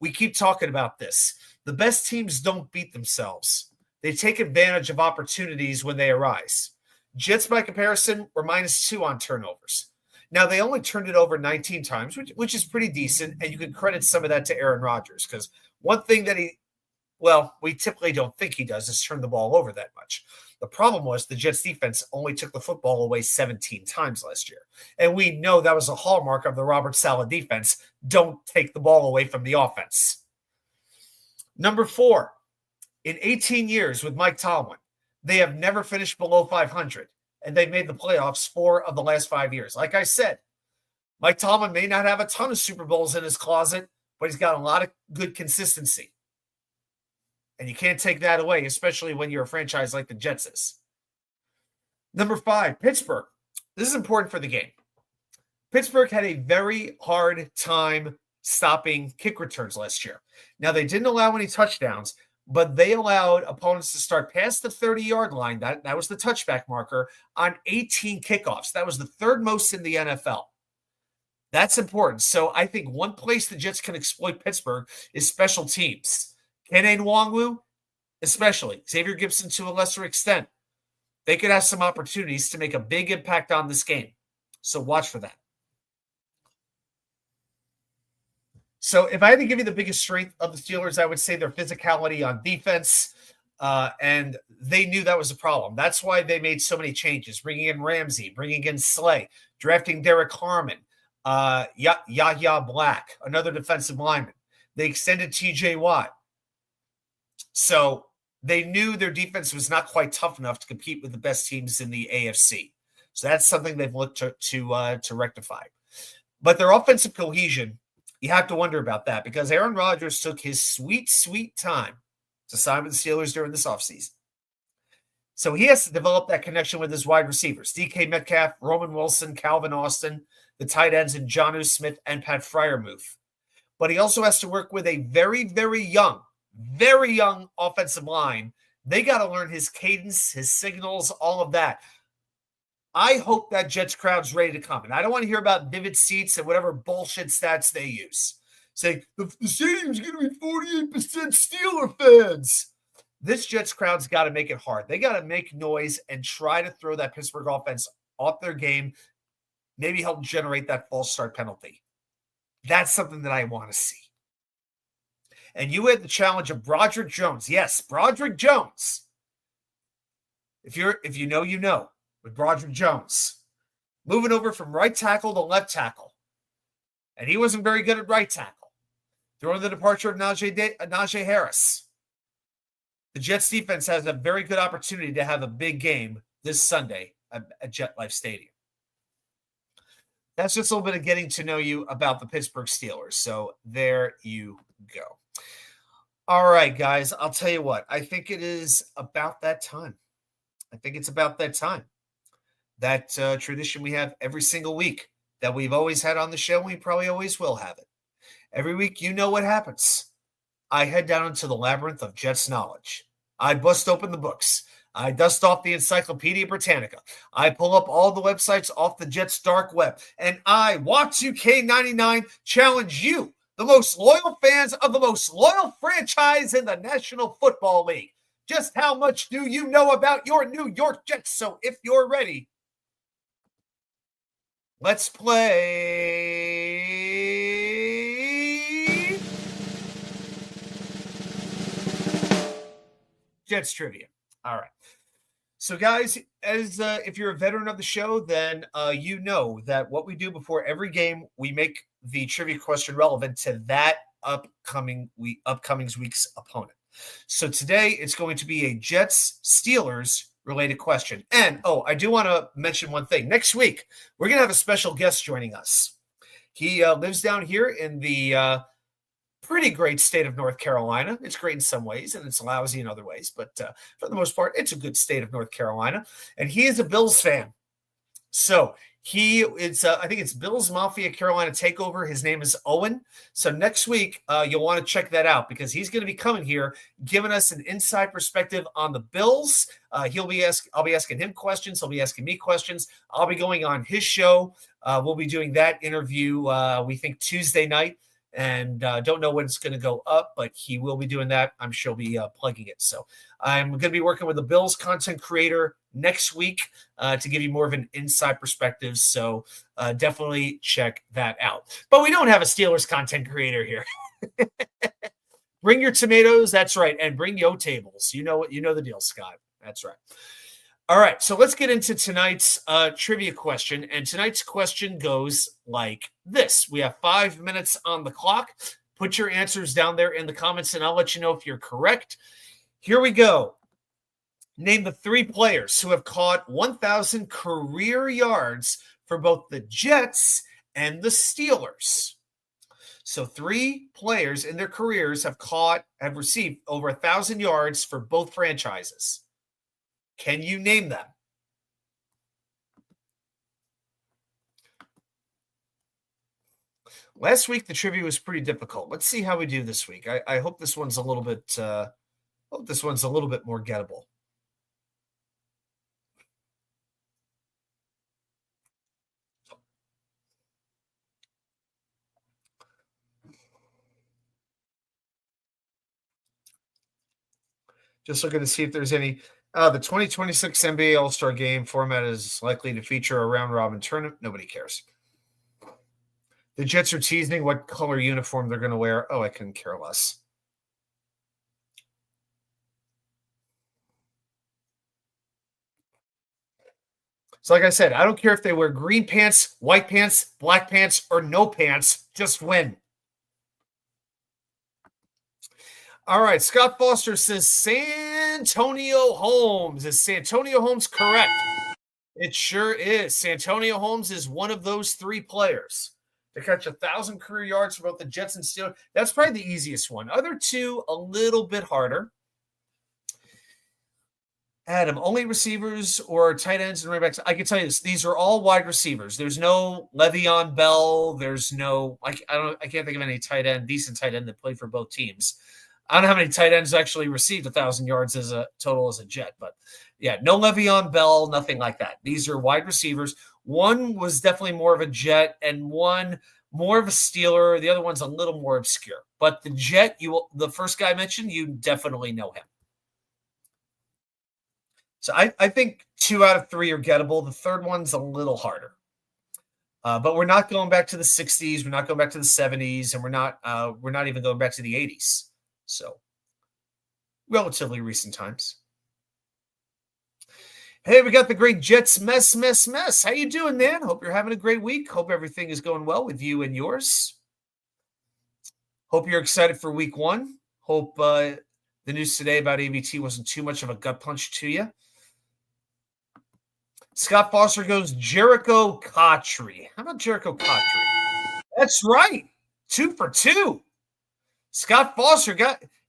We keep talking about this. The best teams don't beat themselves. They take advantage of opportunities when they arise. Jets, by comparison, were -2 on turnovers. Now, they only turned it over 19 times, which is pretty decent, and you can credit some of that to Aaron Rodgers, because one thing that we typically don't think he does is turn the ball over that much. The problem was the Jets defense only took the football away 17 times last year. And we know that was a hallmark of the Robert Saleh defense. Don't take the ball away from the offense. Number 4, in 18 years with Mike Tomlin, they have never finished below 500, and they've made the playoffs 4 of the last 5 years. Like I said, Mike Tomlin may not have a ton of Super Bowls in his closet, but he's got a lot of good consistency. And you can't take that away, especially when you're a franchise like the Jets is. Number 5, Pittsburgh. This is important for the game. Pittsburgh had a very hard time stopping kick returns last year. Now, they didn't allow any touchdowns, but they allowed opponents to start past the 30-yard line. That was the touchback marker on 18 kickoffs. That was the 3rd most in the NFL. That's important. So I think one place the Jets can exploit Pittsburgh is special teams. Kene Nwangwu, especially. Xavier Gibson to a lesser extent. They could have some opportunities to make a big impact on this game. So watch for that. So if I had to give you the biggest strength of the Steelers, I would say their physicality on defense. And they knew that was a problem. That's why they made so many changes, bringing in Ramsey, bringing in Slay, drafting Derek Harmon, Yahya Black, another defensive lineman. They extended TJ Watt. So they knew their defense was not quite tough enough to compete with the best teams in the AFC. So that's something they've looked to rectify. But their offensive cohesion, you have to wonder about that, because Aaron Rodgers took his sweet, sweet time to sign with the Steelers during this offseason. So he has to develop that connection with his wide receivers, DK Metcalf, Roman Wilson, Calvin Austin, the tight ends, and Jonnu Smith and Pat Freiermuth. But he also has to work with a very, very young offensive line. They got to learn his cadence, his signals, all of that. I hope that Jets crowd's ready to come. And I don't want to hear about vivid seats and whatever bullshit stats they use. Saying the stadium's going to be 48% Steeler fans. This Jets crowd's got to make it hard. They got to make noise and try to throw that Pittsburgh offense off their game. Maybe help generate that false start penalty. That's something that I want to see. And you had the challenge of Broderick Jones. Yes, Broderick Jones. If you know, you know. With Broderick Jones moving over from right tackle to left tackle. And he wasn't very good at right tackle. Throwing the departure of Najee Harris. The Jets defense has a very good opportunity to have a big game this Sunday at JetLife Stadium. That's just a little bit of getting to know you about the Pittsburgh Steelers. So there you go. All right, guys, I'll tell you what. I think it is about that time. That tradition we have every single week that we've always had on the show, and we probably always will have it. Every week, you know what happens. I head down into the labyrinth of Jets knowledge. I bust open the books. I dust off the Encyclopedia Britannica. I pull up all the websites off the Jets dark web. And I, Watch2K99, challenge you, the most loyal fans of the most loyal franchise in the National Football League. Just how much do you know about your New York Jets? So if you're ready, Let's play Jets trivia. All right. So, guys, as if you're a veteran of the show, then you know that what we do before every game, we make the trivia question relevant to that upcoming week's opponent. So today it's going to be a Jets Steelers related question. And I do want to mention one thing. Next week, we're going to have a special guest joining us. He lives down here in the pretty great state of North Carolina. It's great in some ways, and it's lousy in other ways. But for the most part, it's a good state of North Carolina. And he is a Bills fan. So it's I think it's Bills Mafia Carolina Takeover. His name is Owen. So next week, you'll want to check that out because he's going to be coming here, giving us an inside perspective on the Bills. I'll be asking him questions. He'll be asking me questions. I'll be going on his show. We'll be doing that interview, we think Tuesday night. And don't know when it's going to go up, but he will be doing that. I'm sure he'll be plugging it. So I'm going to be working with the Bills content creator next week to give you more of an inside perspective. So definitely check that out. But we don't have a Steelers content creator here. Bring your tomatoes. That's right. And bring yo tables. You know the deal, Scott. That's right. All right, so let's get into tonight's trivia question. And tonight's question goes like this. We have 5 minutes on the clock. Put your answers down there in the comments, and I'll let you know if you're correct. Here we go. Name the 3 players who have caught 1,000 career yards for both the Jets and the Steelers. So 3 players in their careers have received over 1,000 yards for both franchises. Can you name them? Last week the trivia was pretty difficult. Let's see how we do this week. I hope this one's a little bit. More gettable. Just looking to see if there's any. The 2026 NBA All-Star Game format is likely to feature a round-robin tournament. Nobody cares. The Jets are teasing what color uniform they're going to wear. I couldn't care less. So like I said, I don't care if they wear green pants, white pants, black pants, or no pants. Just win. All right, Scott Foster says Santonio Holmes. Is Santonio Holmes correct? It sure is. Santonio Holmes is one of those 3 players to catch 1,000 career yards for both the Jets and Steelers. That's probably the easiest one. Other 2, a little bit harder. Adam, only receivers or tight ends and running backs? I can tell you this. These are all wide receivers. There's no Le'Veon Bell. There's no, I can't think of any decent tight end that played for both teams. I don't know how many tight ends actually received 1,000 yards as a total as a Jet, but yeah, no Le'Veon Bell, nothing like that. These are wide receivers. One was definitely more of a Jet and one more of a Steeler. The other one's a little more obscure. But the Jet, the first guy I mentioned, you definitely know him. So I think 2 out of 3 are gettable. The third one's a little harder. But we're not going back to the 60s. We're not going back to the 70s, and we're not even going back to the 80s. So relatively recent times. Hey, we got the great Jets mess. How you doing, man? Hope you're having a great week. Hope everything is going well with you and yours. Hope you're excited for week 1. Hope the news today about ABT wasn't too much of a gut punch to you. Scott Foster goes Jericho Cotchery. How about Jericho Cotchery? That's right. 2 for 2. Scott Foster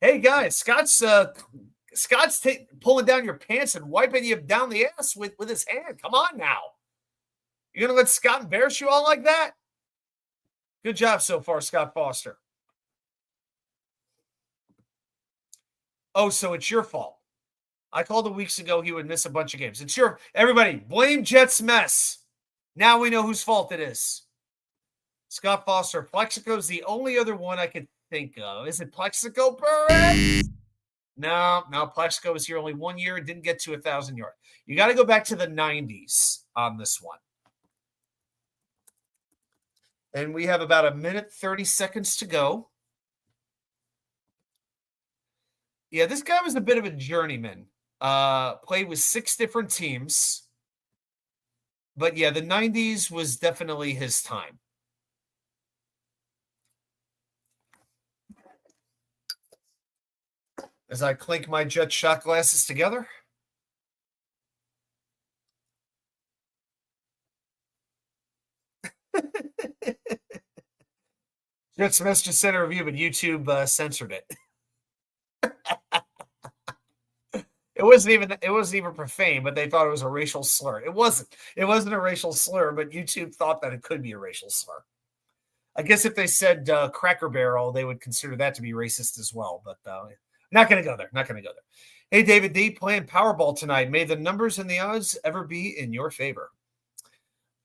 hey guys, Scott's pulling down your pants and wiping you down the ass with his hand. Come on now. You're going to let Scott embarrass you all like that? Good job so far, Scott Foster. So it's your fault. I called him weeks ago he would miss a bunch of games. Everybody, blame Jets mess. Now we know whose fault it is. Scott Foster. Plexico's the only other one I could think of. Is it Plexico Perez? No, Plexico was here only 1 year and didn't get to 1,000 yards. You got to go back to the 90s on this one. And we have about 1:30 to go. Yeah, this guy was a bit of a journeyman. Played with 6 different teams. But yeah, the 90s was definitely his time. As I clink my Jet shot glasses together. Jet semester center review, but YouTube censored it. It wasn't even profane, but they thought it was a racial slur. It wasn't. It wasn't a racial slur, but YouTube thought that it could be a racial slur. I guess if they said Cracker Barrel, they would consider that to be racist as well. But not going to go there. Not going to go there. Hey, David D, playing Powerball tonight. May the numbers and the odds ever be in your favor.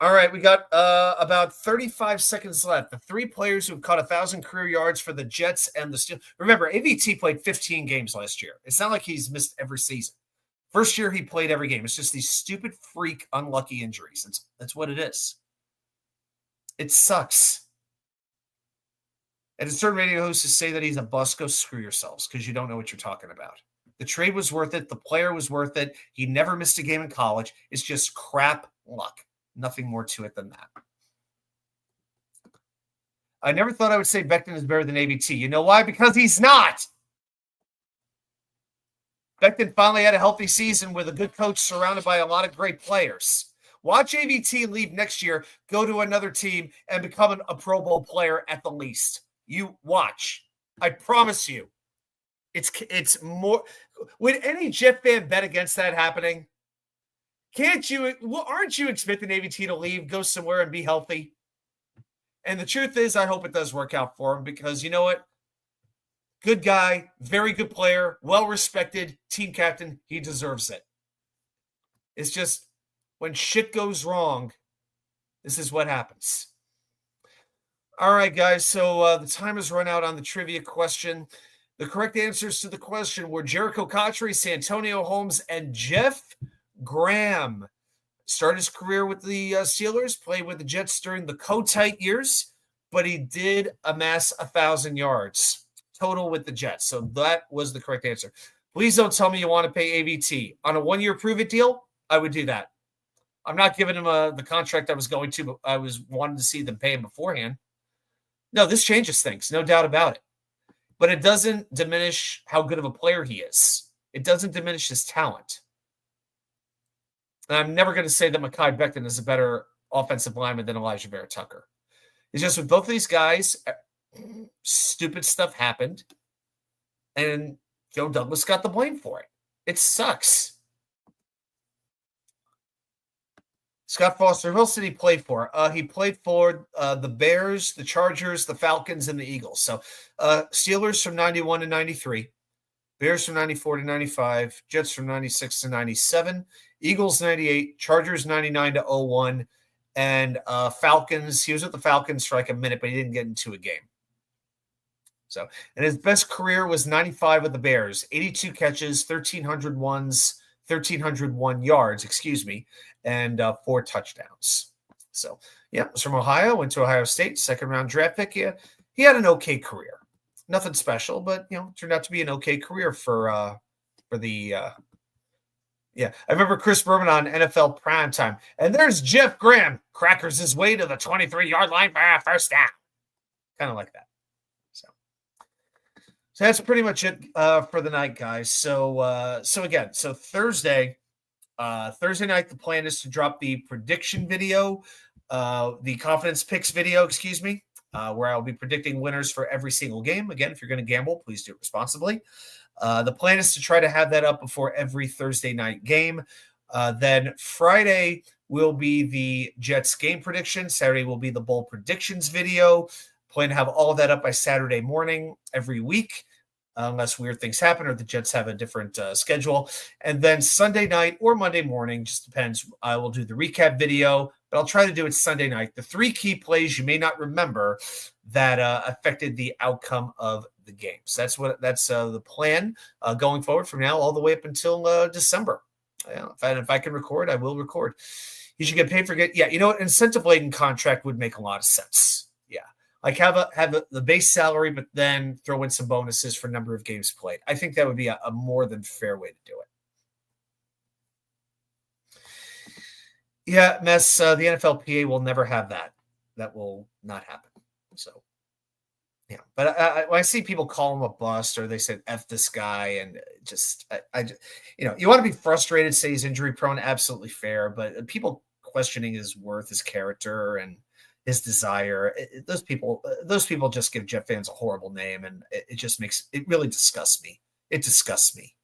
All right, we got about 35 seconds left. The 3 players who've caught 1,000 career yards for the Jets and the Steelers. Remember, AVT played 15 games last year. It's not like he's missed every season. First year he played every game. It's just these stupid, freak, unlucky injuries. That's what it is. It sucks. And a certain radio hosts to say that he's a bust, go screw yourselves because you don't know what you're talking about. The trade was worth it. The player was worth it. He never missed a game in college. It's just crap luck. Nothing more to it than that. I never thought I would say Becton is better than AVT. You know why? Because he's not. Becton finally had a healthy season with a good coach surrounded by a lot of great players. Watch AVT leave next year, go to another team, and become a Pro Bowl player at the least. You watch. I promise you. It's more. Would any Jet fan bet against that happening? Aren't you expecting AVT to leave, go somewhere and be healthy? And the truth is, I hope it does work out for him because you know what? Good guy, very good player, well-respected, team captain. He deserves it. It's just when shit goes wrong, this is what happens. All right, guys. So the time has run out on the trivia question. The correct answers to the question were Jericho Cotchery, Santonio Holmes, and Jeff Graham. Started his career with the Steelers, played with the Jets during the Kotite years, but he did amass 1,000 yards total with the Jets. So that was the correct answer. Please don't tell me you want to pay AVT. On a 1-year prove-it deal, I would do that. I'm not giving him the contract I was going to, but I wanted to see them pay him beforehand. No, this changes things, no doubt about it. But it doesn't diminish how good of a player he is. It doesn't diminish his talent. And I'm never going to say that Mekhi Becton is a better offensive lineman than Elijah Vera Tucker. It's just with both of these guys, stupid stuff happened, and Joe Douglas got the blame for it. It sucks. Scott Foster, who else did he play for? He played for the Bears, the Chargers, the Falcons, and the Eagles. So Steelers from 91 to 93, Bears from 94 to 95, Jets from 96 to 97, Eagles 98, Chargers 99 to 01, and Falcons. He was with the Falcons for like a minute, but he didn't get into a game. So, and his best career was 95 with the Bears, 82 catches, 1,301 yards, and 4 touchdowns. So, yeah, was from Ohio, went to Ohio State, second-round draft pick. Yeah, he had an okay career. Nothing special, but, turned out to be an okay career for the yeah. I remember Chris Berman on NFL Primetime, and there's Jeff Graham, crackers his way to the 23-yard line for a first down. Kind of like that. So that's pretty much it for the night, guys. So Thursday night, the plan is to drop the prediction video, the confidence picks video, where I'll be predicting winners for every single game. Again, if you're going to gamble, please do it responsibly. The plan is to try to have that up before every Thursday night game. Then Friday will be the Jets game prediction. Saturday will be the bowl predictions video. Plan to have all of that up by Saturday morning every week, unless weird things happen or the Jets have a different schedule. And then Sunday night or Monday morning, just depends. I will do the recap video, but I'll try to do it Sunday night. The 3 key plays you may not remember that affected the outcome of the game. So that's the plan going forward from now all the way up until December. If I can record, I will record. You should get paid for it. Yeah, incentive laden contract would make a lot of sense. Like have the base salary, but then throw in some bonuses for number of games played. I think that would be a more than fair way to do it. Yeah, Mess, the NFLPA will never have that. That will not happen. So, yeah. But when I see people call him a bust or they said F this guy and you want to be frustrated, say he's injury prone, absolutely fair. But people questioning his worth, his character, and his desire, those people just give Jet fans a horrible name. And it really disgusts me. It disgusts me.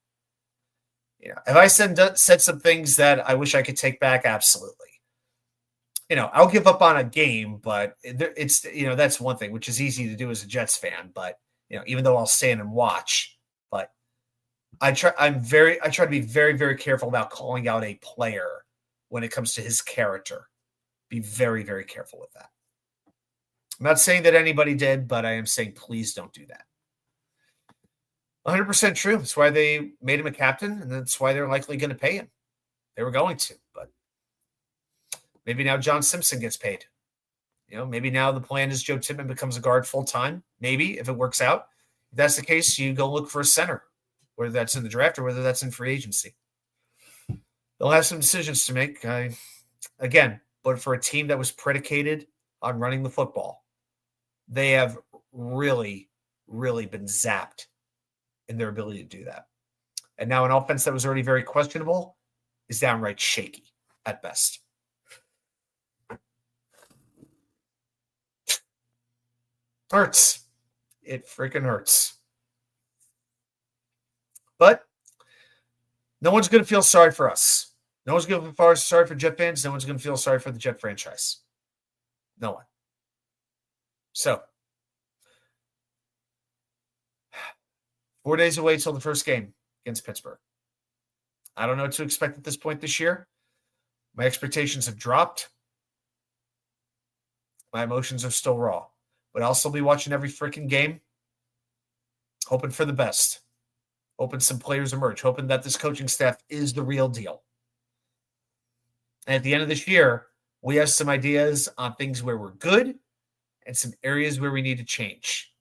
Have I said some things that I wish I could take back? Absolutely. I'll give up on a game, but it's that's one thing, which is easy to do as a Jets fan. But even though I'll stand and watch, but I try to be very, very careful about calling out a player when it comes to his character. Be very, very careful with that. I'm not saying that anybody did, but I am saying please don't do that. 100% true. That's why they made him a captain, and that's why they're likely going to pay him. They were going to, but maybe now John Simpson gets paid. Maybe now the plan is Joe Tippmann becomes a guard full-time. Maybe, if it works out. If that's the case, you go look for a center, whether that's in the draft or whether that's in free agency. They'll have some decisions to make. But for a team that was predicated on running the football, they have really, really been zapped in their ability to do that. And now an offense that was already very questionable is downright shaky at best. Hurts. It freaking hurts. But no one's going to feel sorry for us. No one's going to feel sorry for Jet fans. No one's going to feel sorry for the Jet franchise. No one. So, 4 days away till the first game against Pittsburgh. I don't know what to expect at this point this year. My expectations have dropped. My emotions are still raw. But I'll still be watching every freaking game, hoping for the best. Hoping some players emerge. Hoping that this coaching staff is the real deal. And at the end of this year, we have some ideas on things where we're good and some areas where we need to change.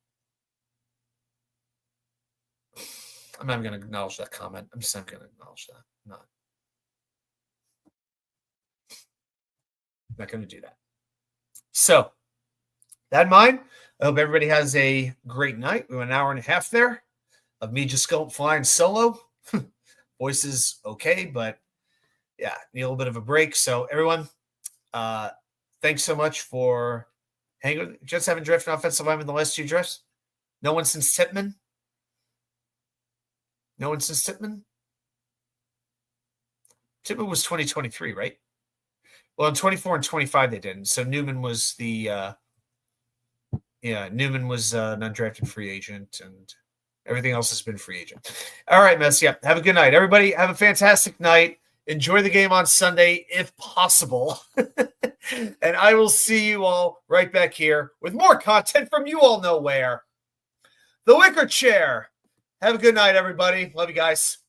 I'm not going to acknowledge that comment. I'm just not going to acknowledge that. I'm not going to do that. So, that in mind, I hope everybody has a great night. We went an hour and a half there of me just going flying solo. Voice is okay, but yeah, need a little bit of a break. So, everyone, thanks so much for hanging with. Just haven't drafted an offensive lineman in the last two drafts. No one since Tippmann. No one since Tippmann? Tippmann was 2023, right? Well, in 24 and 25 they didn't. So Newman was Newman was an undrafted free agent, and everything else has been free agent. All right, Mess. Yeah, have a good night. Everybody have a fantastic night. Enjoy the game on Sunday, if possible. And I will see you all right back here with more content from you all know where. The Wicker Chair. Have a good night, everybody. Love you guys.